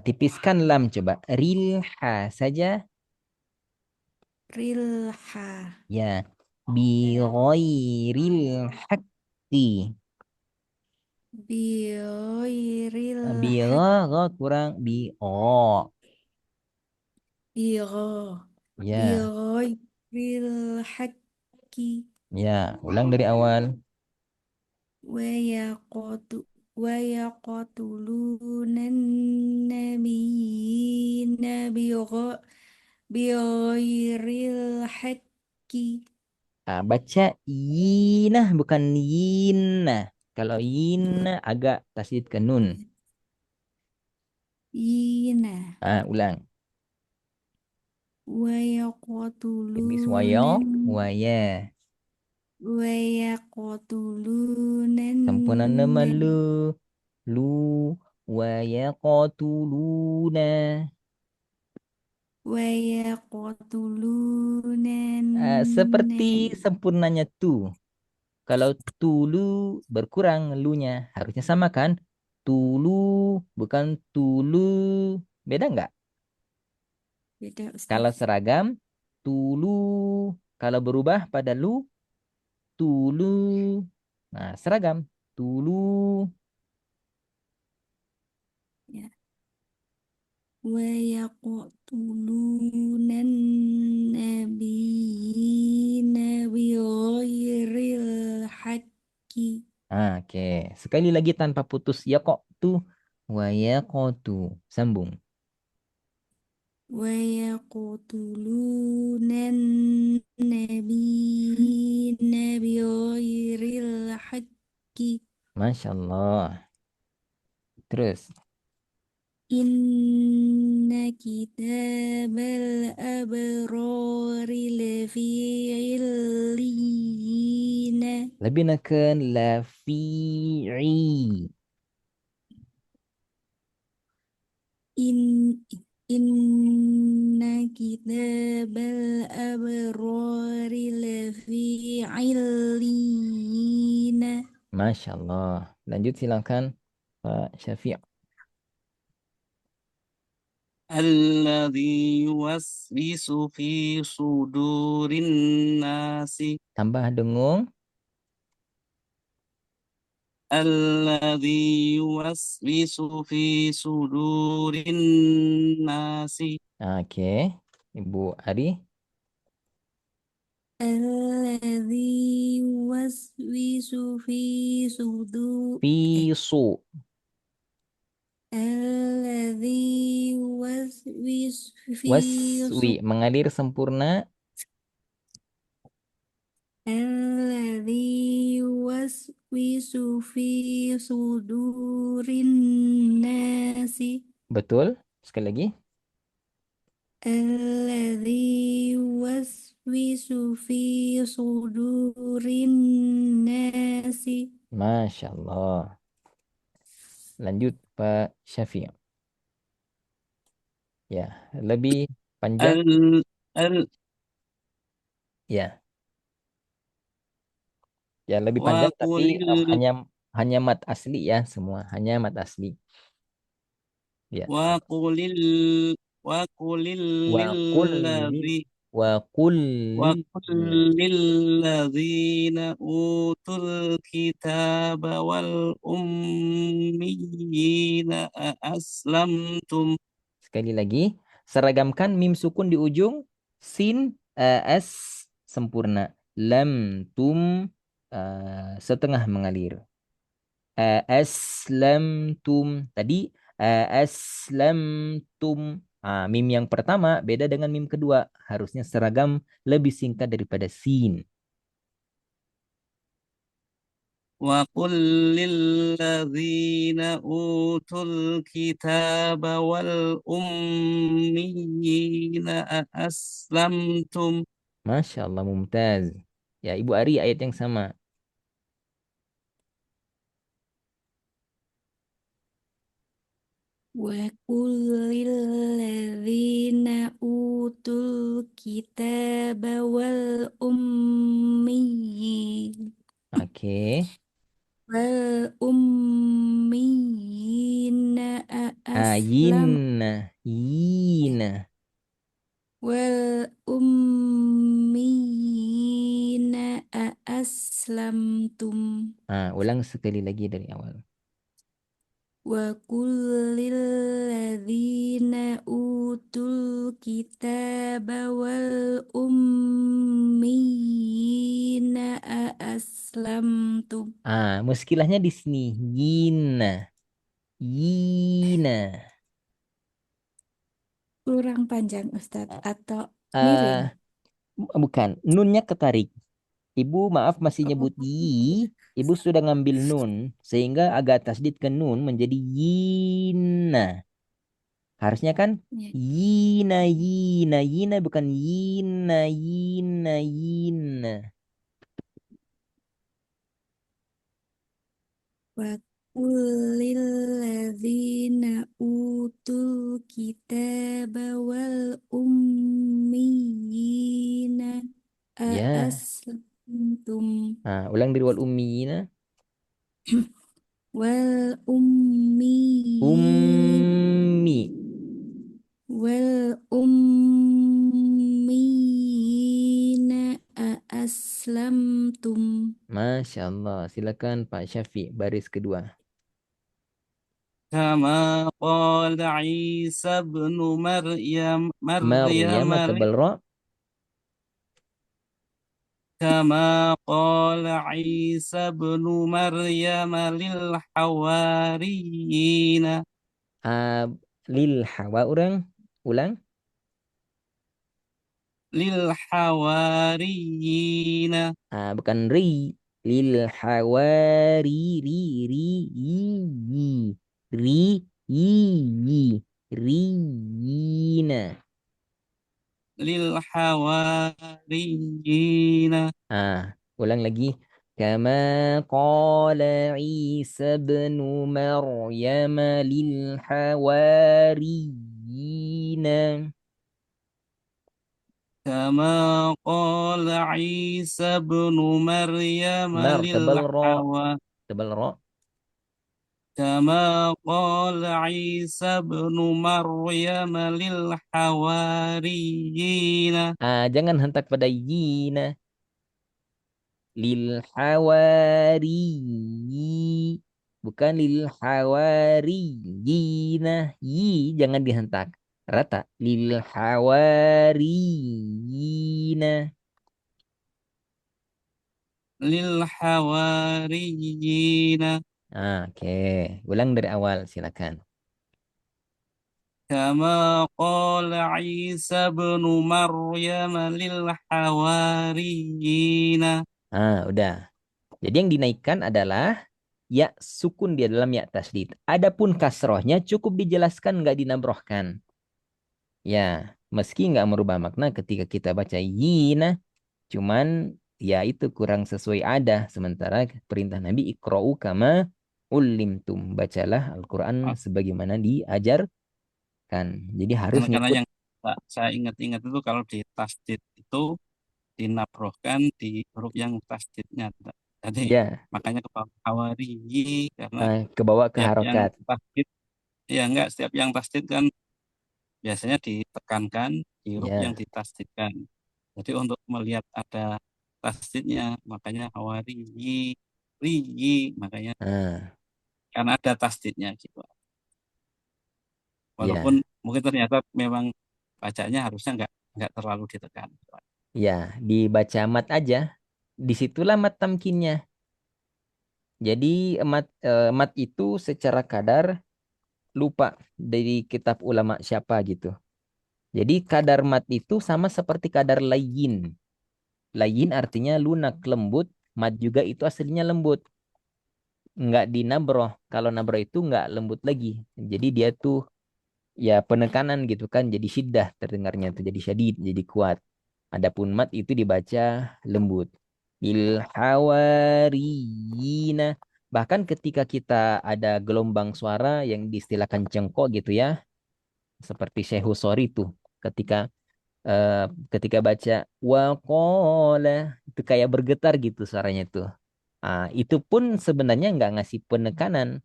Speaker 1: Tipiskan lam coba. Rilha saja.
Speaker 3: Rilha.
Speaker 1: Ya. Bi ghairil haqqi.
Speaker 3: Bighairil
Speaker 1: Bi
Speaker 3: haq.
Speaker 1: kurang bi o.
Speaker 3: Bigha.
Speaker 1: Ya.
Speaker 3: Bighairil haqqi.
Speaker 1: Ya, ulang dari awal.
Speaker 3: ويقت ويقتلون النبيين بغير الحق.
Speaker 1: Baca yinah bukan yinah. Kalau yinah agak tasdid ke nun.
Speaker 3: Ina.
Speaker 1: Ulang. Tipis
Speaker 3: ويقتلون
Speaker 1: wayo, waya.
Speaker 3: ويقتلون
Speaker 1: Sempurna nama lu, waya qatuluna.
Speaker 3: ويقتلون
Speaker 1: Seperti
Speaker 3: النبي.
Speaker 1: sempurnanya tu. Kalau tulu berkurang lunya, harusnya sama kan? Tulu bukan tulu. Beda nggak?
Speaker 3: Beda
Speaker 1: Kalau
Speaker 3: Ustaz.
Speaker 1: seragam, tulu. Kalau berubah pada lu, tulu. Nah, seragam. Tulu.
Speaker 3: Ya. ويقتلون النبيين بغير الحق.
Speaker 1: Oke. Sekali lagi tanpa putus. Ya kok tuh. Wa ya kok tuh. Sambung.
Speaker 3: ويقتلون النبيين بغير الحق
Speaker 1: Masya Allah. Terus.
Speaker 3: إن كتاب الأبرار لفي عليين
Speaker 1: Lebih neken lafi'i.
Speaker 3: إن إن كتاب الأبرار لفي عليين
Speaker 1: Masya Allah. Lanjut silakan Pak Syafiq.
Speaker 2: الذي يوسوس في صدور الناس
Speaker 1: Tambah dengung.
Speaker 2: الذي يوسوس في صدور الناس
Speaker 1: Oke. Ibu Ari.
Speaker 3: الذي يوسوس في صدور
Speaker 1: Fisu.
Speaker 3: الذي يوسوس في
Speaker 1: Waswi. Mengalir sempurna.
Speaker 3: الذي يوسوس في صدور الناس
Speaker 1: Betul. Sekali lagi.
Speaker 3: الذي يوسوس في صدور الناس
Speaker 1: Masya Allah. Lanjut Pak Syafiq. Ya, lebih panjang.
Speaker 2: ال ال
Speaker 1: Ya, ya lebih panjang
Speaker 2: وقل
Speaker 1: tapi hanya mat asli ya semua, hanya mat asli. Ya.
Speaker 2: وقل وقل
Speaker 1: Wa kullil
Speaker 2: للذي
Speaker 1: wa kullil
Speaker 2: وقل للذين أوتوا الكتاب والأميين أأسلمتم
Speaker 1: sekali lagi seragamkan mim sukun di ujung sin s sempurna lam tum setengah mengalir aslamtum tadi aslamtum. Mim yang pertama beda dengan mim kedua. Harusnya seragam lebih singkat daripada sin.
Speaker 2: وقل للذين أوتوا الكتاب والأميين أأسلمتم
Speaker 1: Masya Allah, mumtaz. Ya, Ibu Ari ayat yang sama.
Speaker 3: وقل للذين أوتوا الكتاب والأميين
Speaker 1: Oke.
Speaker 3: والأميين أأسلم
Speaker 1: Ayinna. Yina.
Speaker 3: والأميين أأسلمتم
Speaker 1: Ulang sekali lagi dari awal.
Speaker 3: وقل للذين أوتوا الكتاب والأميين أأسلمتم
Speaker 1: Muskilahnya di sini. Yina. Yina.
Speaker 3: kurang panjang Ustadz atau
Speaker 1: Eh,
Speaker 3: miring.
Speaker 1: Bukan. Nunnya ketarik. Ibu maaf masih nyebut
Speaker 3: Oh,
Speaker 1: yi. Ibu sudah ngambil nun. Sehingga agak tasdid ke nun menjadi yina. Harusnya kan
Speaker 3: ya.
Speaker 1: yina, yina, yina bukan yina, yina, yina.
Speaker 3: وقل للذين أوتوا الكتاب والأميين
Speaker 1: Ya.
Speaker 3: أأسلمتم
Speaker 1: Ulang dari wal ummiyina.
Speaker 3: والأميين
Speaker 1: Ummi.
Speaker 3: والأميين أأسلمتم
Speaker 1: Masya Allah. Silakan Pak Syafiq baris kedua.
Speaker 2: كما قال عيسى ابن مريم
Speaker 1: Maryam tebal ro.
Speaker 2: كما قال عيسى ابن مريم للحواريين
Speaker 1: Lil hawa orang. Ulang.
Speaker 2: lil hawariyina.
Speaker 1: Bukan ri. Lil hawari ri ri yi. Ri yi. Riyina.
Speaker 2: Lil hawariyina.
Speaker 1: Ulang lagi. Kama qala Isa ibn Maryam lil hawariyina.
Speaker 2: Kama qala Isa ibn Maryam lil
Speaker 1: Tebal ro.
Speaker 2: hawa.
Speaker 1: Tebal ro.
Speaker 2: Kama qala Isa ibn Maryam lil hawariyina.
Speaker 1: Jangan hentak pada yina. Lil hawari. Bukan lil hawari. Yina. Yi jangan dihentak. Rata. Lil hawari. Yina.
Speaker 2: Lil hawariyina.
Speaker 1: Oke. Ulang dari awal silakan.
Speaker 2: Kama qala Isa ibn Maryam lil hawariyina.
Speaker 1: Udah. Jadi yang dinaikkan adalah ya sukun dia dalam ya tasdid. Adapun kasrohnya cukup dijelaskan nggak dinabrohkan. Ya, meski nggak merubah makna ketika kita baca yina, cuman ya itu kurang sesuai ada. Sementara perintah Nabi ikra'u kama ulimtum. Bacalah Al-Quran sebagaimana diajarkan. Jadi harus
Speaker 2: Karena
Speaker 1: nyebut
Speaker 2: yang saya ingat-ingat itu kalau di tasdid itu dinabrohkan di huruf yang tasdidnya. Jadi
Speaker 1: ya
Speaker 2: makanya ke bawah hawariyi karena
Speaker 1: ke bawah ke
Speaker 2: setiap yang
Speaker 1: harokat.
Speaker 2: tasdid ya enggak setiap yang tasdid kan biasanya ditekankan di huruf yang
Speaker 1: Ya,
Speaker 2: ditasdidkan. Jadi untuk melihat ada tasdidnya makanya hawariyi riyi makanya
Speaker 1: nah,
Speaker 2: karena ada tasdidnya gitu. Walaupun
Speaker 1: ya,
Speaker 2: mungkin ternyata memang bacanya harusnya nggak terlalu ditekan.
Speaker 1: ya, dibaca mat aja. Disitulah mat tamkinnya. Jadi mat itu secara kadar lupa dari kitab ulama siapa gitu. Jadi kadar mat itu sama seperti kadar layin. Layin artinya lunak, lembut. Mat juga itu aslinya lembut. Nggak dinabroh. Kalau nabroh itu nggak lembut lagi. Jadi dia tuh ya penekanan gitu kan. Jadi syiddah terdengarnya tuh jadi syadid, jadi kuat. Adapun mat itu dibaca lembut. Il hawariyina. Bahkan ketika kita ada gelombang suara yang diistilahkan cengkok gitu ya, seperti Syekh Husori tuh, ketika eh, ketika baca waqala itu kayak bergetar gitu suaranya tuh. Itu pun sebenarnya nggak ngasih penekanan,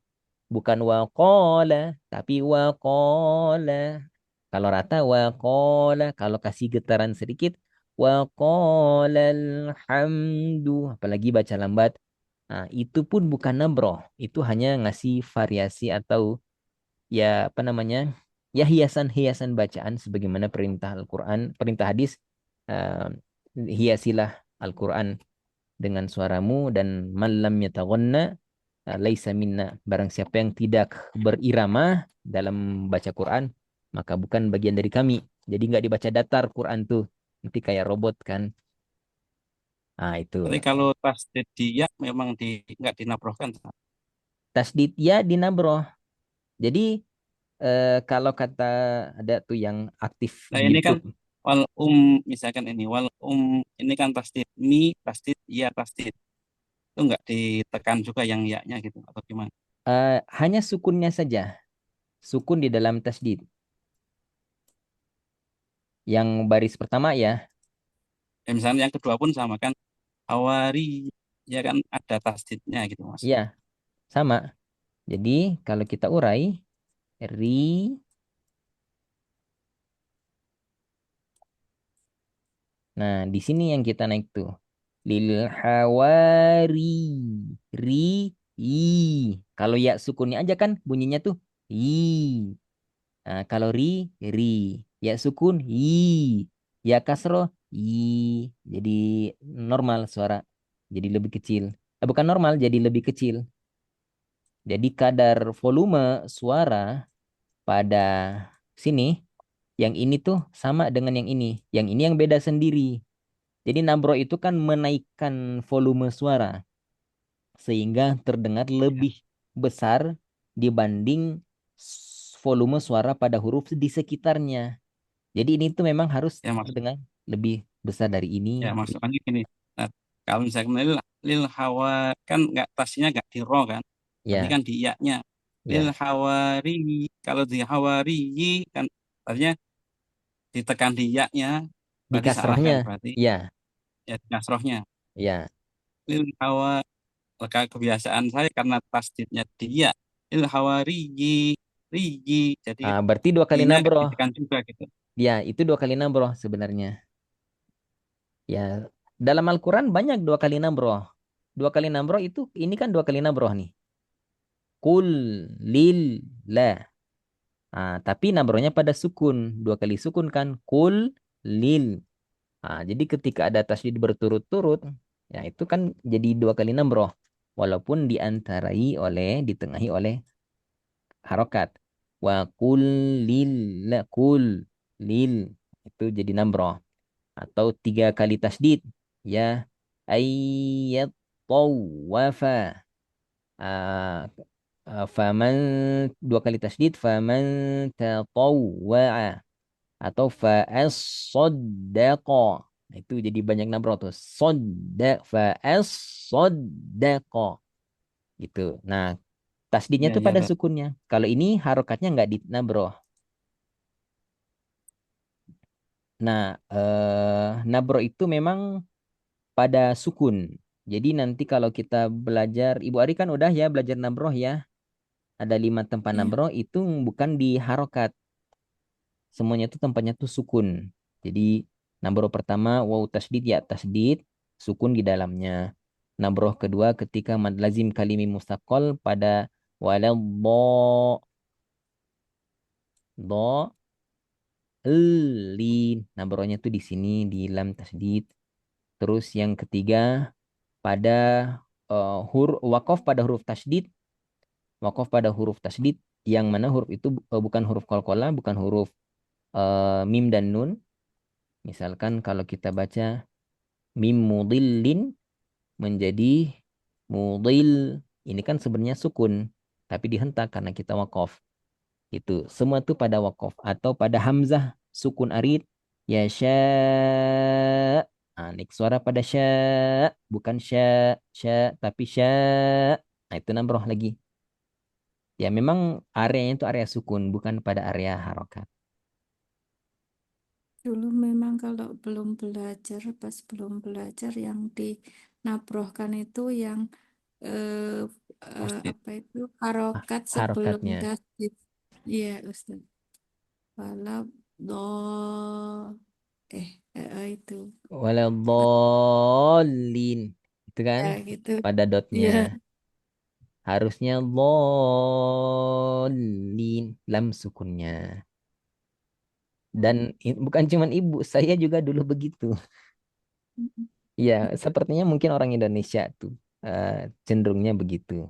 Speaker 1: bukan waqala, tapi waqala. Kalau rata waqala, kalau kasih getaran sedikit waqala alhamdu, apalagi baca lambat. Itu pun bukan nabroh, itu hanya ngasih variasi atau ya apa namanya? Ya hiasan-hiasan bacaan sebagaimana perintah Al-Qur'an, perintah hadis eh, hiasilah Al-Qur'an dengan suaramu dan malam yataghanna laisa minna. Barang siapa yang tidak berirama dalam baca Quran, maka bukan bagian dari kami. Jadi nggak dibaca datar Quran tuh. Nanti kayak robot kan. Itu.
Speaker 2: Tapi kalau tasdid dia memang nggak dinabrohkan.
Speaker 1: Tasdid ya dinabroh. Jadi kalau kata ada tuh yang aktif
Speaker 2: Nah
Speaker 1: di
Speaker 2: ini kan
Speaker 1: YouTube.
Speaker 2: wal misalkan ini wal ini kan tasdid mi tasdid ya tasdid itu nggak ditekan juga yang ya-nya gitu atau gimana?
Speaker 1: Hanya sukunnya saja. Sukun di dalam tasdid. Yang baris pertama ya.
Speaker 2: Misalnya yang kedua pun sama kan hawari ya kan ada tasdidnya gitu mas.
Speaker 1: Iya, sama. Jadi kalau kita urai ri. Nah, di sini yang kita naik tuh. Lil hawari. Ri. I. Kalau ya sukunnya aja kan bunyinya tuh. I. Kalau ri. Ri. Ya sukun. I. Ya kasro. I. Jadi normal suara. Jadi lebih kecil. Bukan normal, jadi lebih kecil. Jadi kadar volume suara pada sini Yang ini tuh sama dengan yang ini. Yang ini yang beda sendiri. Jadi nabro itu kan menaikkan volume suara sehingga terdengar
Speaker 2: Ya,
Speaker 1: lebih besar dibanding volume suara pada huruf di sekitarnya. Jadi ini tuh memang harus
Speaker 2: ya
Speaker 1: terdengar lebih besar dari
Speaker 2: ya
Speaker 1: ini.
Speaker 2: maksudnya gini. Nah, kalau misalkan lil hawa kan nggak pastinya nggak di ro kan, tapi
Speaker 1: Ya,
Speaker 2: kan di iya-nya. Lil
Speaker 1: ya.
Speaker 2: hawari, kalau di hawari kan artinya ditekan di iya-nya,
Speaker 1: Di
Speaker 2: berarti salah kan,
Speaker 1: kasrohnya,
Speaker 2: berarti
Speaker 1: ya,
Speaker 2: ya di nasrohnya.
Speaker 1: ya.
Speaker 2: Lil hawa, maka kebiasaan saya karena tasdidnya dia, lil hawari, rigi, jadi
Speaker 1: Berarti dua kali
Speaker 2: i-nya
Speaker 1: nabroh.
Speaker 2: ditekan juga gitu.
Speaker 1: Ya, itu dua kali nabroh sebenarnya. Ya, dalam Al-Quran banyak dua kali nabroh. Dua kali nabroh itu, ini kan dua kali nabroh nih. Kul lil la. Tapi nabrohnya pada sukun. Dua kali sukun kan. Kul lil. Jadi ketika ada tasydid berturut-turut, ya itu kan jadi dua kali nabroh. Walaupun ditengahi oleh harokat. Wa kul lil la kul lil. Itu jadi nabroh. Atau tiga kali tasdid, ya, ayyat tawafa. Ah, faman, dua kali tasdid, faman tatawwa'a. Atau fa'as soddaqa. Itu jadi banyak nabroh tuh, fa'as soddaqa gitu. Nah, tasdidnya
Speaker 2: Ya
Speaker 1: tuh
Speaker 2: ya
Speaker 1: pada
Speaker 2: Pak.
Speaker 1: sukunnya. Kalau ini harokatnya nggak di nabroh. Nah, nabroh itu memang pada sukun. Jadi nanti kalau kita belajar, Ibu Ari kan udah ya belajar nabroh ya. Ada 5 tempat
Speaker 3: Iya.
Speaker 1: nabroh itu bukan di harokat. Semuanya tuh tempatnya tuh sukun. Jadi nabroh pertama waw tasdid ya tasdid, sukun di dalamnya. Nabroh kedua ketika mad lazim kalimi mustaqol pada walad do lin. Nabrohnya tuh di sini di lam tasdid. Terus yang ketiga pada wakof pada huruf tasdid, wakof pada huruf tasdid yang mana huruf itu bukan huruf qalqalah, bukan huruf mim dan nun. Misalkan kalau kita baca mim mudillin menjadi mudil, ini kan sebenarnya sukun tapi dihentak karena kita wakof. Itu semua tuh pada wakof atau pada hamzah sukun arid ya nik suara pada bukan tapi Nah, itu nambah lagi. Ya memang areanya itu area sukun, bukan pada area harokat.
Speaker 3: Dulu memang kalau belum belajar, pas belum belajar yang dinaprohkan itu yang eh,
Speaker 2: Tasdid.
Speaker 3: apa itu harokat sebelum
Speaker 1: Harokatnya.
Speaker 3: tasdid. Iya, Ustaz. Balap do itu.
Speaker 1: Waladhdallin. Itu kan
Speaker 3: Ya gitu.
Speaker 1: pada dotnya.
Speaker 3: Iya.
Speaker 1: Harusnya dhalin lam sukunnya. Dan bukan cuman ibu, saya juga dulu begitu. Ya, sepertinya mungkin orang Indonesia tuh cenderungnya begitu.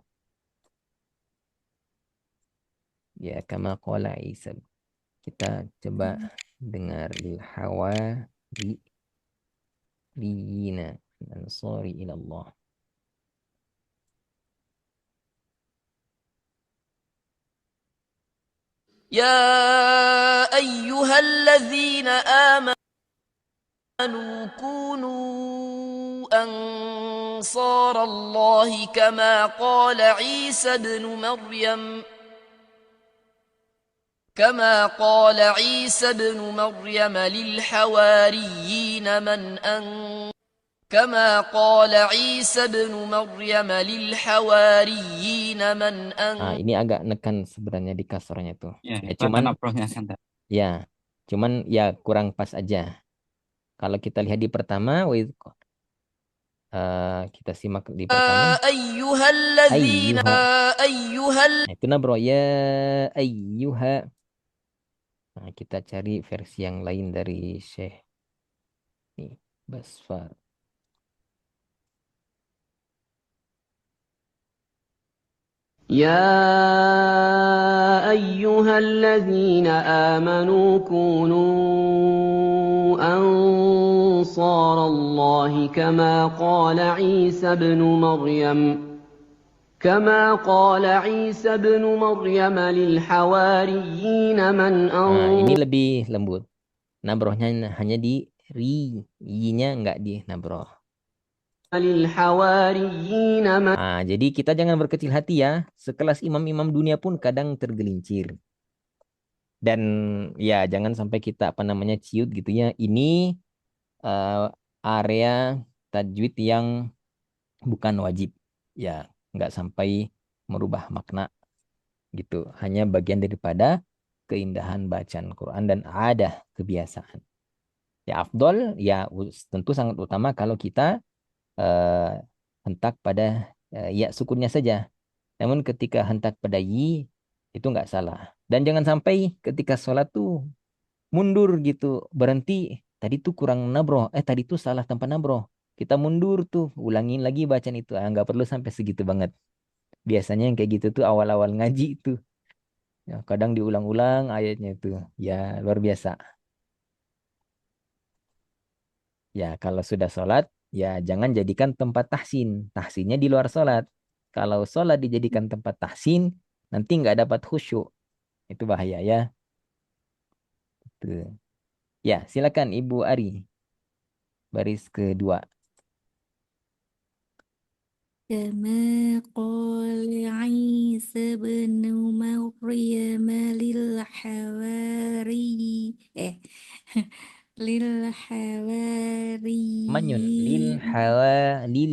Speaker 1: Ya, kama qala Isa. Kita coba dengar lil hawa di liyina ansori ilallah.
Speaker 4: يا أيها الذين آمنوا كونوا أنصار الله كما قال عيسى بن مريم للحواريين كما قال عيسى بن مريم للحواريين من
Speaker 1: Ini agak nekan sebenarnya di kasarnya tuh.
Speaker 2: Ya
Speaker 1: Ya
Speaker 2: itu ada
Speaker 1: cuman
Speaker 2: nabrohnya kan.
Speaker 1: ya, cuman ya kurang pas aja. Kalau kita lihat di pertama, kita simak di pertama.
Speaker 4: أيها الذين
Speaker 1: Ayyuha.
Speaker 4: أيها
Speaker 1: Nah, itu nah bro, ya ayyuha. Nah, kita cari versi yang lain dari Syekh nih, Basfar.
Speaker 5: يا أيها الذين آمنوا كونوا أنصار الله كما قال عيسى ابن مريم للحواريين من
Speaker 1: Ini lebih lembut. Nabrohnya hanya di ri, i-nya nggak di nabroh.
Speaker 5: للحواريين من
Speaker 1: Jadi kita jangan berkecil hati ya. Sekelas imam-imam dunia pun kadang tergelincir. Dan ya jangan sampai kita ciut gitu ya. Ini eh, area tajwid yang bukan wajib. Ya, nggak sampai merubah makna gitu. Hanya bagian daripada keindahan bacaan Quran dan ada kebiasaan. Ya afdol ya tentu sangat utama kalau kita eh, hentak pada ya sukunnya saja. Namun ketika hentak pada yi itu nggak salah. Dan jangan sampai ketika sholat tuh mundur gitu, berhenti. Tadi tuh kurang nabroh, tadi tuh salah tempat nabroh. Kita mundur tuh, ulangin lagi bacaan itu. Nggak perlu sampai segitu banget. Biasanya yang kayak gitu tuh awal-awal ngaji itu. Ya, kadang diulang-ulang ayatnya itu. Ya luar biasa. Ya kalau sudah sholat, ya jangan jadikan tempat tahsin. Tahsinnya di luar sholat. Kalau sholat dijadikan tempat tahsin, nanti nggak dapat khusyuk. Itu bahaya ya. Tuh. Ya, silakan Ibu Ari. Baris kedua.
Speaker 3: كما قال عيسى بن مريم للحواري
Speaker 1: Manyun
Speaker 3: للحواريين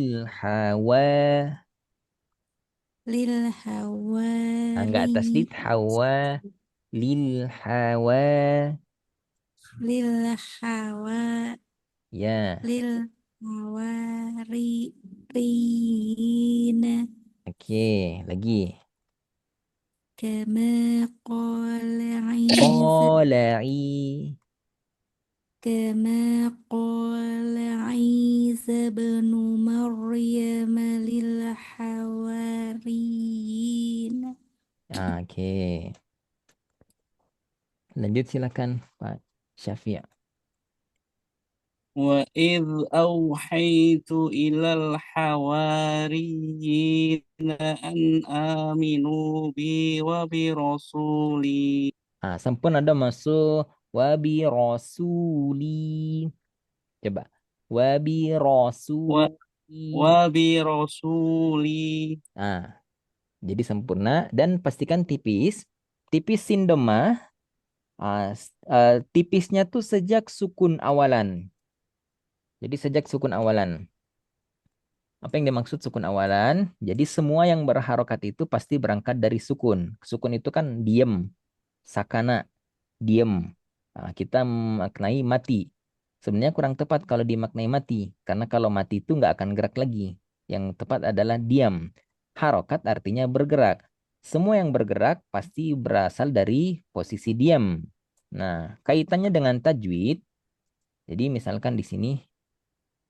Speaker 1: lil hawa nggak atas
Speaker 3: للحواري
Speaker 1: lid hawa lil hawa
Speaker 3: للحوا
Speaker 1: ya
Speaker 3: للحواريين
Speaker 1: oke lagi
Speaker 3: كما قال عيسى
Speaker 1: qola'i
Speaker 3: كما قال عيسى بن مريم للحواريين
Speaker 1: oke lanjut silakan Pak Syafiq.
Speaker 2: وإذ أوحيت إلى الحواريين أن آمنوا بي وبرسولي
Speaker 1: Sampun ada masuk wabi rasuli coba wabi
Speaker 2: و-
Speaker 1: rasuli
Speaker 2: وبرسولي
Speaker 1: jadi sempurna dan pastikan tipis tipis sindoma tipisnya tuh sejak sukun awalan. Jadi sejak sukun awalan. Apa yang dimaksud sukun awalan? Jadi semua yang berharokat itu pasti berangkat dari sukun. Sukun itu kan diem, sakana, diem. Kita memaknai mati. Sebenarnya kurang tepat kalau dimaknai mati. Karena kalau mati itu nggak akan gerak lagi. Yang tepat adalah diam. Harokat artinya bergerak. Semua yang bergerak pasti berasal dari posisi diam. Nah, kaitannya dengan tajwid, jadi misalkan di sini,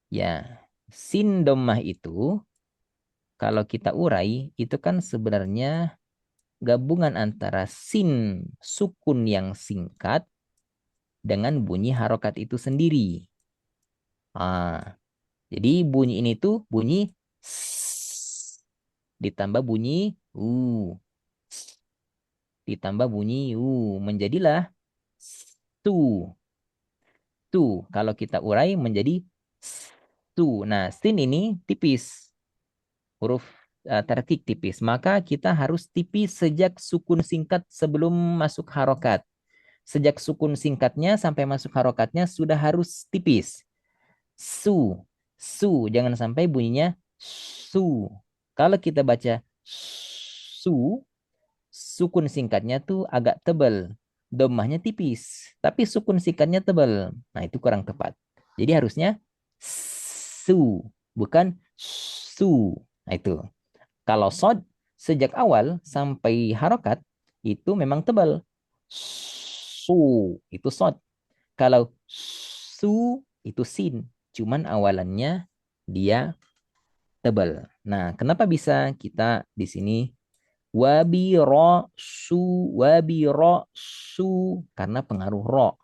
Speaker 1: ya, sin domah itu, kalau kita urai, itu kan sebenarnya gabungan antara sin sukun yang singkat dengan bunyi harokat itu sendiri. Jadi bunyi ini tuh bunyi s, ditambah bunyi u, ditambah bunyi u, menjadilah tu. Tu. Kalau kita urai menjadi tu. Nah, sin ini tipis. Huruf terkik tipis. Maka kita harus tipis sejak sukun singkat sebelum masuk harokat. Sejak sukun singkatnya sampai masuk harokatnya sudah harus tipis. Su. Su. Jangan sampai bunyinya su. Kalau kita baca su, sukun singkatnya tuh agak tebal. Domahnya tipis, tapi sukun singkatnya tebal. Nah, itu kurang tepat. Jadi harusnya su, bukan su. Nah, itu. Kalau sod, sejak awal sampai harokat, itu memang tebal. Su, itu sod. Kalau su, itu sin. Cuman awalannya dia tebal. Nah, kenapa bisa kita di sini Wabirosu karena pengaruh ro.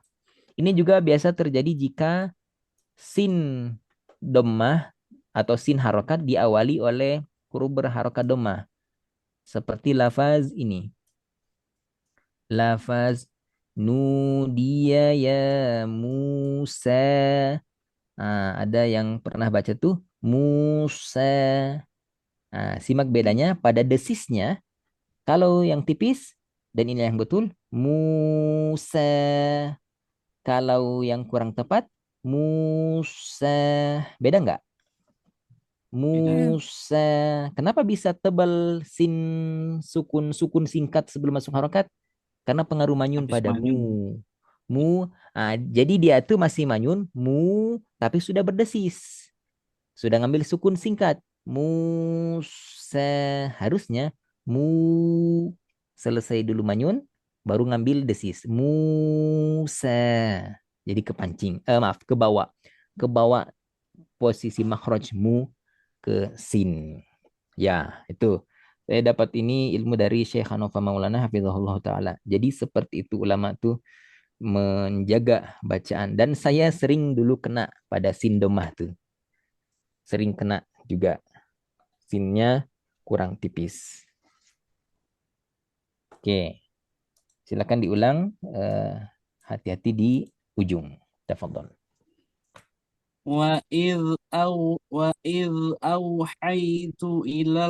Speaker 1: Ini juga biasa terjadi jika sin dhammah atau sin harokat diawali oleh huruf berharokat dhammah. Seperti lafaz ini. Lafaz nudiya ya Musa. Nah, ada yang pernah baca tuh Musa. Nah, simak bedanya pada desisnya. Kalau yang tipis dan ini yang betul Musa. Kalau yang kurang tepat Musa. Beda nggak?
Speaker 2: Beda.
Speaker 1: Musa. Kenapa bisa tebal sin sukun singkat sebelum masuk harokat? Karena pengaruh manyun
Speaker 2: Habis
Speaker 1: pada
Speaker 2: manyun.
Speaker 1: mu. Mu. Jadi dia tuh masih manyun mu tapi sudah berdesis. Sudah ngambil sukun singkat. Musa. Harusnya mu selesai dulu manyun baru ngambil desis. Musa. Jadi kepancing. Maaf, ke bawah. Ke bawah posisi makhraj mu ke sin. Ya, itu. Saya dapat ini ilmu dari Syekh Hanafa Maulana Hafizahullah Ta'ala. Jadi seperti itu ulama tuh menjaga bacaan. Dan saya sering dulu kena pada sin domah tuh. Sering kena juga. Sinnya kurang tipis. Oke, silakan diulang. Hati-hati di ujung. Tafadhol.
Speaker 2: وإذ أوحيت إلى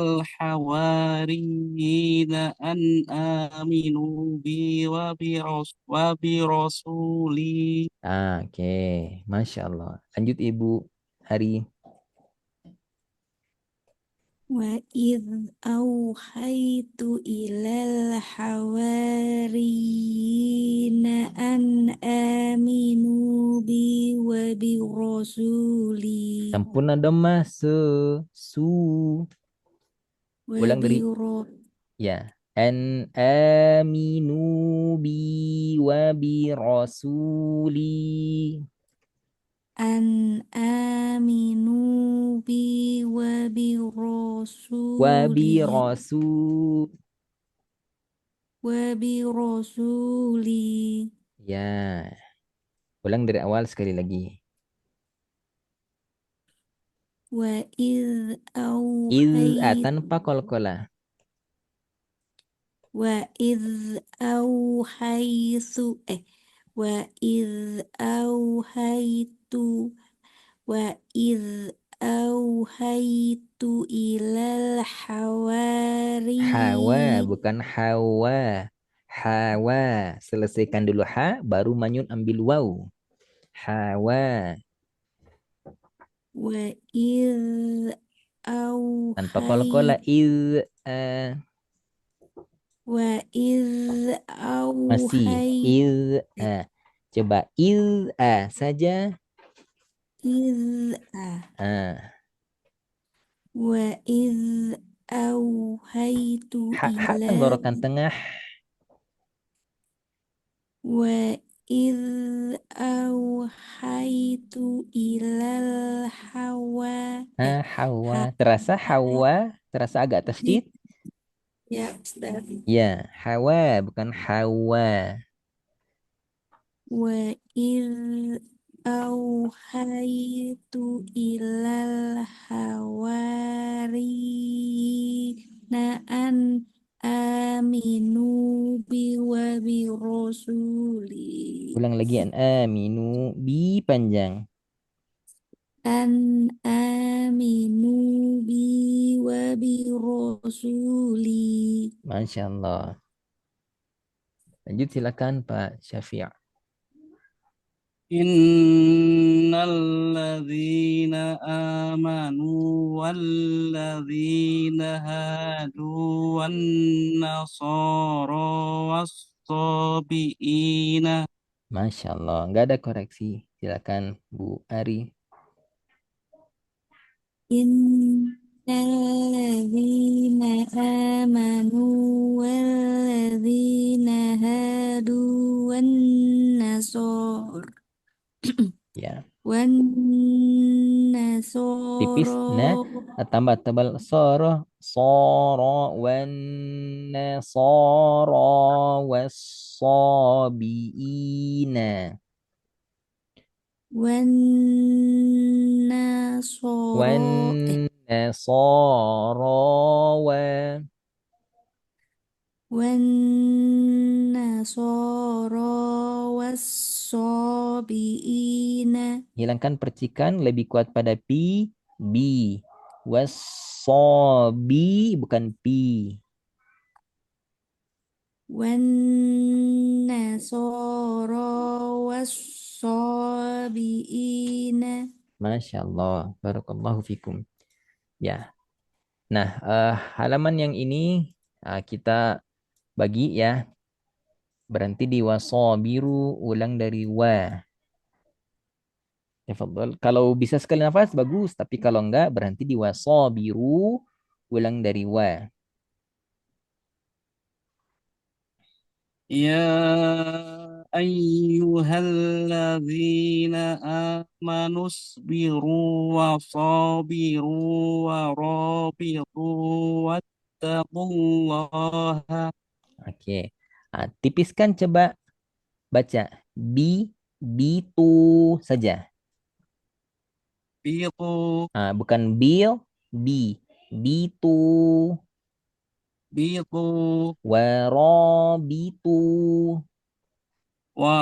Speaker 2: الحواريين أن آمنوا بي وبرسولي.
Speaker 1: Oke, Masya Allah. Lanjut Ibu Hari.
Speaker 3: وإذ أوحيت إلى الحواريين أن آمنوا بي وبرسولي
Speaker 1: Sempurna domah su. Ulang dari ya. An aminu bi wa bi rasuli.
Speaker 3: أن آمنوا بي
Speaker 1: Wa bi
Speaker 3: وبرسولي وبرسولي
Speaker 1: Ya. Ulang dari awal sekali lagi.
Speaker 3: وإذ
Speaker 1: Il
Speaker 3: أوحيت
Speaker 1: tanpa kolkola.
Speaker 3: وإذ أوحيت وإذ أوحيت وإذ أوحيت إلى
Speaker 1: Hawa
Speaker 3: الحواريين
Speaker 1: bukan hawa. Hawa. Selesaikan dulu ha baru manyun ambil waw. Hawa.
Speaker 3: وإذ
Speaker 1: Tanpa kolkola
Speaker 3: أوحيت وإذ
Speaker 1: masih
Speaker 3: أوحيت
Speaker 1: coba saja.
Speaker 3: إذ وإذ أوحيت
Speaker 1: Ha
Speaker 3: إلى
Speaker 1: tenggorokan tengah.
Speaker 3: وإذ أوحيت إلى
Speaker 1: Hawa. Terasa hawa? Terasa agak tasdid?
Speaker 3: Ya, Ustaz.
Speaker 1: Ya, hawa bukan hawa.
Speaker 3: وإذ أوحيت إلى الحواريين أن آمنوا بي وبرسولي
Speaker 1: Ulang lagi an aminu bi panjang.
Speaker 3: أن آمنوا بي وبرسولي
Speaker 1: Masya Allah. Lanjut silakan Pak Syafi'.
Speaker 2: إن الذين آمنوا والذين هادوا والنصارى والصابئين.
Speaker 1: Masya Allah. Nggak ada koreksi. Silakan Bu Ari.
Speaker 3: إن الذين آمنوا والذين هادوا والنصارى
Speaker 1: Ya.
Speaker 3: wan
Speaker 1: Tipis
Speaker 3: nasoro
Speaker 1: tambah tebal soro wan nasara wassabiina.
Speaker 3: wan
Speaker 1: Wan
Speaker 3: nasoro
Speaker 1: nasara wa.
Speaker 3: wan nasoro wassabiina
Speaker 1: Hilangkan percikan, lebih kuat pada pi, bi. Wassabi bukan pi.
Speaker 3: wan nasoro wassabiina.
Speaker 1: Masya Allah, barakallahu fikum. Ya, nah halaman yang ini kita bagi ya, berhenti di wasabiru, ulang dari wa. Tafadhal. Kalau bisa sekali nafas bagus, tapi kalau enggak berhenti di wasabiru, ulang dari wa.
Speaker 2: Ya ayyuhalladzina amanu sabiru wa sabiru wa rabitu wattaqullaha.
Speaker 1: Oke. Tipiskan coba baca bitu saja.
Speaker 2: Bitu
Speaker 1: Bukan bi bitu
Speaker 2: bitu
Speaker 1: warobitu.
Speaker 2: wa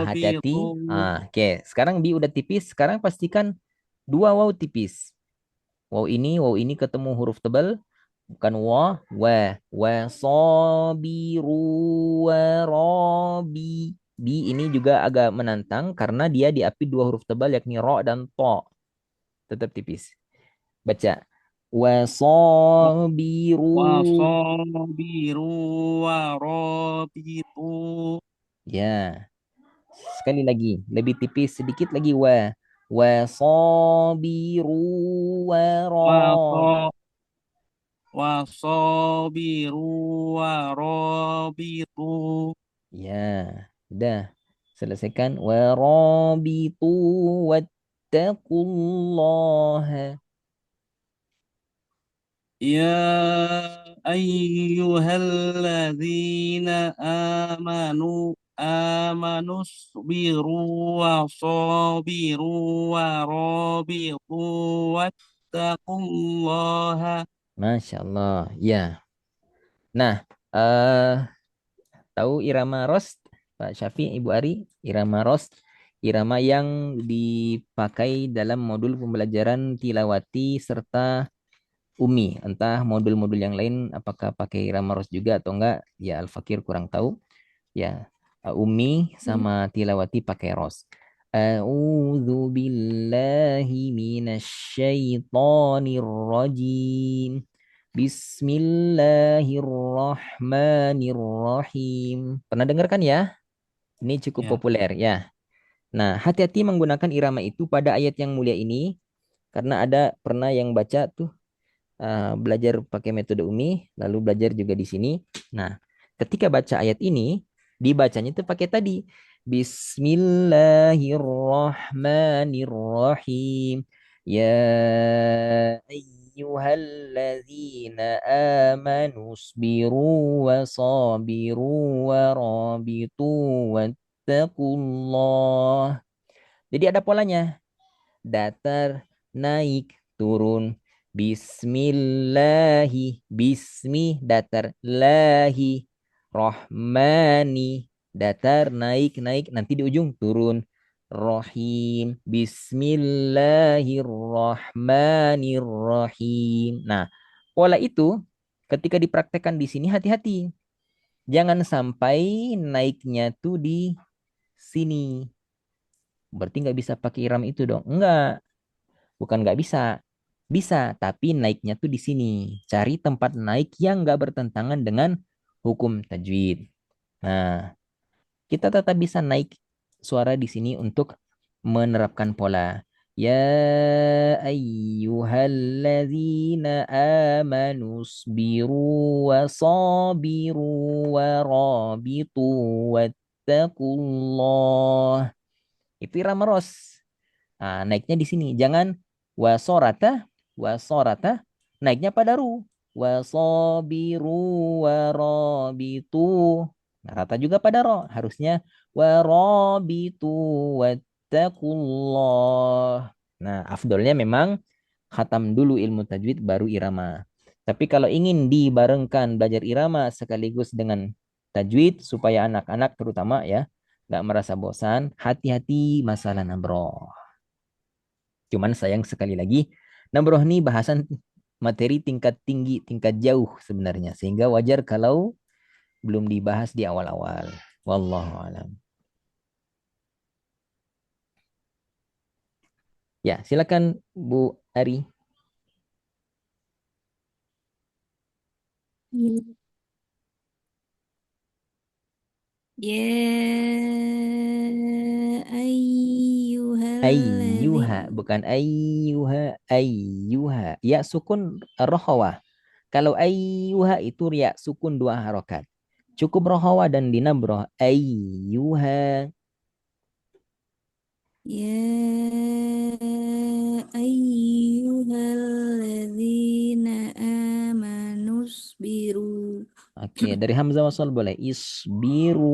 Speaker 1: Hati-hati.
Speaker 2: rabitu.
Speaker 1: Oke, sekarang bi udah tipis. Sekarang pastikan dua waw tipis. Waw ini ketemu huruf tebal. Bukan wa sobiru wa robi. Bi ini juga agak menantang karena dia diapi dua huruf tebal yakni ro dan to. Tetap tipis. Baca. Wasobiru.
Speaker 2: Wa sabiru wa rabitu.
Speaker 1: Ya, sekali lagi. Lebih tipis sedikit lagi wasobiru
Speaker 2: Wa
Speaker 1: waro.
Speaker 2: wasabiru warabitu.
Speaker 1: Ya, udah. Selesaikan. Warabitu wattaqullaha.
Speaker 2: Ya ayyuhalladzina amanu sabiru wasabiru warabitu wattaqullaha.
Speaker 1: Masya Allah. Ya. Nah, tahu irama rost, Pak Syafi, Ibu Ari? Irama rost, irama yang dipakai dalam modul pembelajaran tilawati serta umi. Entah modul-modul yang lain apakah pakai irama rost juga atau enggak, ya Al-Fakir kurang tahu. Ya, umi sama tilawati pakai rost. A'udzu billahi minasyaitonir rajim. Bismillahirrahmanirrahim. Pernah dengar kan ya? Ini cukup
Speaker 2: Ya,
Speaker 1: populer ya. Nah, hati-hati menggunakan irama itu pada ayat yang mulia ini karena ada pernah yang baca tuh belajar pakai metode umi, lalu belajar juga di sini. Nah, ketika baca ayat ini, dibacanya itu pakai tadi. Bismillahirrahmanirrahim. Ya ayyuhalladzina amanu sabiru wa sabiru wa rabitu wattaqullah. Jadi ada polanya. Datar, naik, turun. Bismillahi, bismi, datar, lahi, rohmani, datar, naik, naik, nanti di ujung turun. Rohim, bismillahirrahmanirrahim. Nah, pola itu ketika dipraktekkan di sini hati-hati. Jangan sampai naiknya tuh di sini. Berarti nggak bisa pakai iram itu dong. Enggak. Bukan nggak bisa. Bisa, tapi naiknya tuh di sini. Cari tempat naik yang nggak bertentangan dengan hukum tajwid. Nah, kita tetap bisa naik suara di sini untuk menerapkan pola. Ya ayyuhalladzina amanu sabiru wa sabiru wa rabitu wattaqullah. Itu irama ros. Naiknya di sini. Jangan wasorata, wasorata, naiknya pada ru. Wasobiru warobitu. Nah, rata juga pada ro. Harusnya warobitu wattaqullah. Nah, afdolnya memang khatam dulu ilmu tajwid baru irama. Tapi kalau ingin dibarengkan belajar irama sekaligus dengan tajwid supaya anak-anak terutama ya nggak merasa bosan, hati-hati masalah nabroh. Cuman sayang sekali lagi, nabroh ini bahasan materi tingkat tinggi, tingkat jauh sebenarnya. Sehingga wajar kalau belum dibahas di awal-awal. Wallahu alam. Ya, silakan Bu Ari.
Speaker 3: Ya
Speaker 1: Ayyuha,
Speaker 3: ayyuhalladzina
Speaker 1: bukan ayyuha, ayyuha. Ya sukun rohawah. Kalau ayyuha itu ya sukun dua harokat. Cukup rohawah dan dinabroh. Ayyuha.
Speaker 3: Ya ayyuhalladzina amanusbiru.
Speaker 1: Oke, dari Hamzah wasal boleh. Isbiru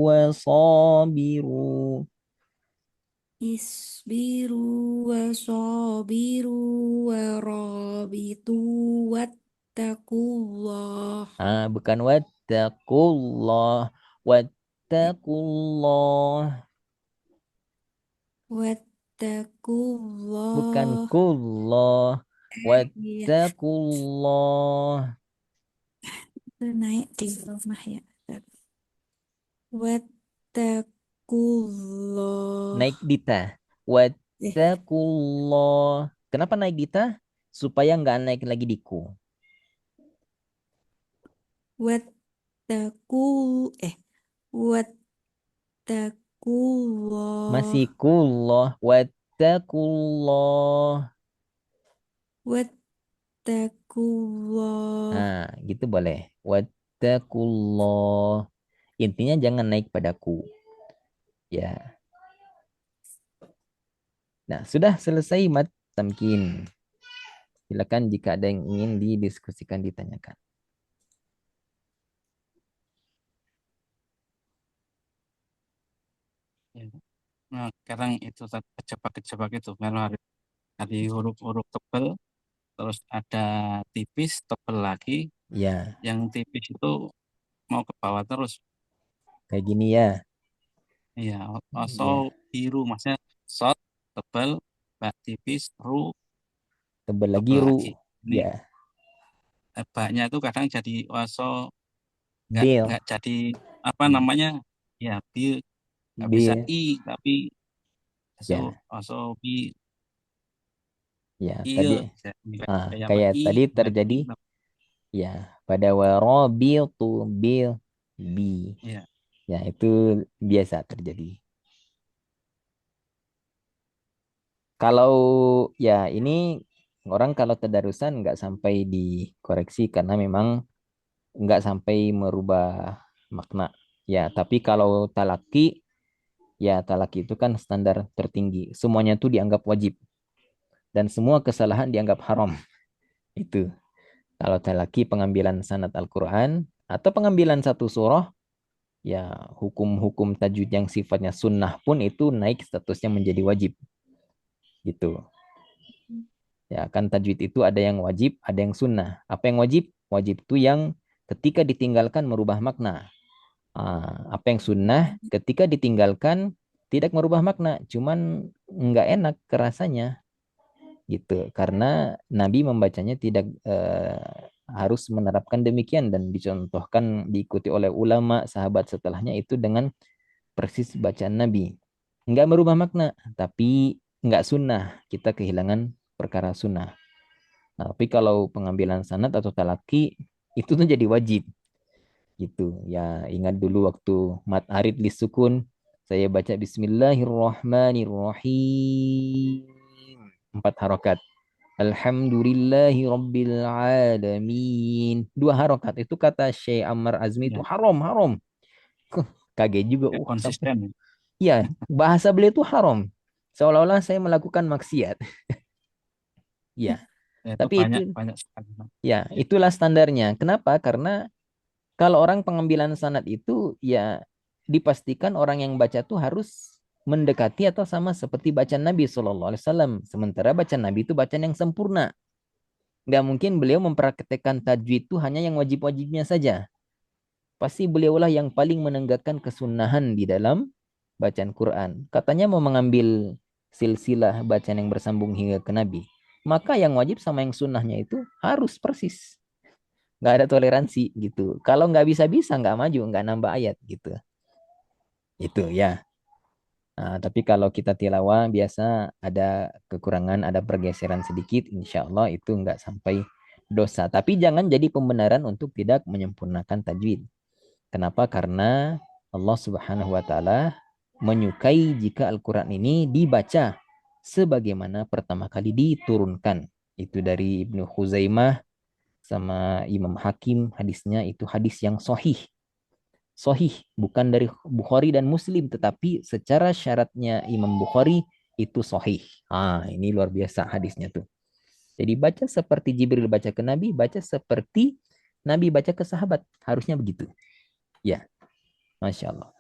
Speaker 1: wasabiru.
Speaker 3: Isbiru wa sabiru wa rabitu wattaqullah.
Speaker 1: Bukan wattaqullah. Wattaqullah. Bukan
Speaker 3: Wattaqullah.
Speaker 1: kullah.
Speaker 3: Iya,
Speaker 1: Wattaqullah.
Speaker 3: itu naik di rumah ya. Wattaqullah.
Speaker 1: Naik dita.
Speaker 3: Eh,
Speaker 1: Wattaqullah. Kenapa naik dita? Supaya nggak naik lagi di ku.
Speaker 3: wattaqul eh wattaqullah.
Speaker 1: Masih kullah. Wattaqullah.
Speaker 3: Wattaqullah.
Speaker 1: Gitu boleh. Wattaqullah. Intinya jangan naik padaku. Ya. Nah, sudah selesai mat tamkin. Silakan jika ada yang ingin didiskusikan ditanyakan.
Speaker 2: Ya. Nah, sekarang itu kejebak-kejebak itu kalau hari huruf-huruf tebal, terus ada tipis, tebal lagi.
Speaker 1: Ya,
Speaker 2: Yang tipis itu mau ke bawah terus.
Speaker 1: kayak gini ya.
Speaker 2: Iya, oso
Speaker 1: Ya,
Speaker 2: biru maksudnya short tebal, bak tipis, ru
Speaker 1: tebal lagi
Speaker 2: tebal
Speaker 1: ru.
Speaker 2: lagi. Ini
Speaker 1: Ya,
Speaker 2: baknya itu kadang jadi oso
Speaker 1: bil,
Speaker 2: nggak jadi apa namanya ya bil nggak bisa
Speaker 1: bil.
Speaker 2: i tapi oso
Speaker 1: Ya,
Speaker 2: oso bi
Speaker 1: ya
Speaker 2: il
Speaker 1: tadi
Speaker 2: kayak apa
Speaker 1: kayak
Speaker 2: i
Speaker 1: tadi
Speaker 2: nggak
Speaker 1: terjadi
Speaker 2: i
Speaker 1: ya pada warobil tu bil bi.
Speaker 2: ya
Speaker 1: Ya, itu biasa terjadi. Kalau ya ini orang kalau tadarusan nggak sampai dikoreksi karena memang nggak sampai merubah makna. Ya, tapi kalau talaki, ya talaki itu kan standar tertinggi. Semuanya itu dianggap wajib dan semua kesalahan dianggap haram. Itu kalau talaki pengambilan sanad Al-Quran atau pengambilan satu surah, ya hukum-hukum tajwid yang sifatnya sunnah pun itu naik statusnya menjadi wajib. Gitu. Ya, kan tajwid itu ada yang wajib, ada yang sunnah. Apa yang wajib? Wajib itu yang ketika ditinggalkan merubah makna. Apa yang sunnah ketika ditinggalkan tidak merubah makna, cuman nggak enak kerasanya gitu. Karena Nabi membacanya tidak harus menerapkan demikian dan dicontohkan diikuti oleh ulama sahabat setelahnya itu dengan persis bacaan Nabi. Nggak merubah makna, tapi nggak sunnah. Kita kehilangan perkara sunnah. Nah, tapi kalau pengambilan sanad atau talaki itu tuh jadi wajib gitu. Ya ingat dulu waktu mat arid lisukun saya baca Bismillahirrahmanirrahim. 4 harokat. Alhamdulillahi Rabbil Alamin. 2 harokat. Itu kata Syekh Ammar Azmi itu
Speaker 2: ya
Speaker 1: haram, haram. Kaget juga.
Speaker 2: nggak
Speaker 1: Sampai.
Speaker 2: konsisten ya.
Speaker 1: Iya, bahasa beliau itu haram. Seolah-olah saya melakukan maksiat. Ya,
Speaker 2: Ya, itu
Speaker 1: tapi
Speaker 2: banyak
Speaker 1: itu
Speaker 2: banyak sekali.
Speaker 1: ya itulah standarnya. Kenapa? Karena kalau orang pengambilan sanad itu ya dipastikan orang yang baca tuh harus mendekati atau sama seperti bacaan Nabi Shallallahu Alaihi Wasallam. Sementara bacaan Nabi itu bacaan yang sempurna. Nggak mungkin beliau mempraktekkan tajwid itu hanya yang wajib-wajibnya saja. Pasti beliaulah yang paling menegakkan kesunahan di dalam bacaan Quran. Katanya mau mengambil silsilah bacaan yang bersambung hingga ke Nabi. Maka yang wajib sama yang sunnahnya itu harus persis. Nggak ada toleransi gitu. Kalau nggak bisa-bisa, nggak maju, nggak nambah ayat gitu. Itu ya. Nah, tapi kalau kita tilawah biasa ada kekurangan, ada pergeseran sedikit, insya Allah itu nggak sampai dosa. Tapi jangan jadi pembenaran untuk tidak menyempurnakan tajwid. Kenapa? Karena Allah Subhanahu wa taala menyukai jika Al-Qur'an ini dibaca sebagaimana pertama kali diturunkan. Itu dari Ibnu Khuzaimah sama Imam Hakim, hadisnya itu hadis yang sahih. Sahih, bukan dari Bukhari dan Muslim, tetapi secara syaratnya Imam Bukhari itu sahih. Ini luar biasa hadisnya tuh. Jadi baca seperti Jibril baca ke Nabi, baca seperti Nabi baca ke sahabat. Harusnya begitu. Ya, Masya Allah.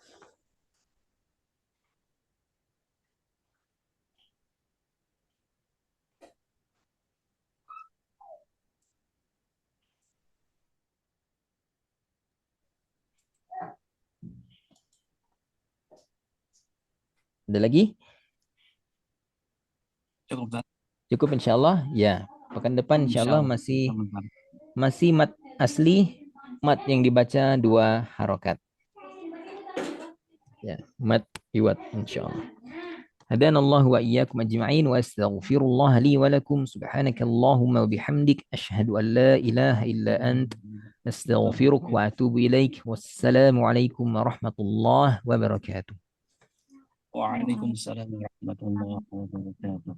Speaker 1: Ada lagi?
Speaker 2: Cukup Ustaz.
Speaker 1: Cukup insya Allah. Ya, pekan depan insya Allah
Speaker 2: Insyaallah.
Speaker 1: masih mat asli, mat yang dibaca 2 harokat. Ya, mat iwat insya Allah. هدانا الله وإياكم أجمعين وأستغفر الله لي ولكم سبحانك اللهم وبحمدك أشهد أن لا إله إلا أنت أستغفرك وأتوب إليك والسلام عليكم ورحمة الله وبركاته.
Speaker 2: Waalaikumsalam warahmatullahi wabarakatuh.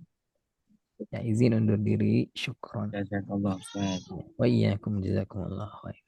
Speaker 1: Ya, izin undur diri. Syukron.
Speaker 2: Jazakallah Ustaz.
Speaker 1: Wa iyyakum jazakumullah khair.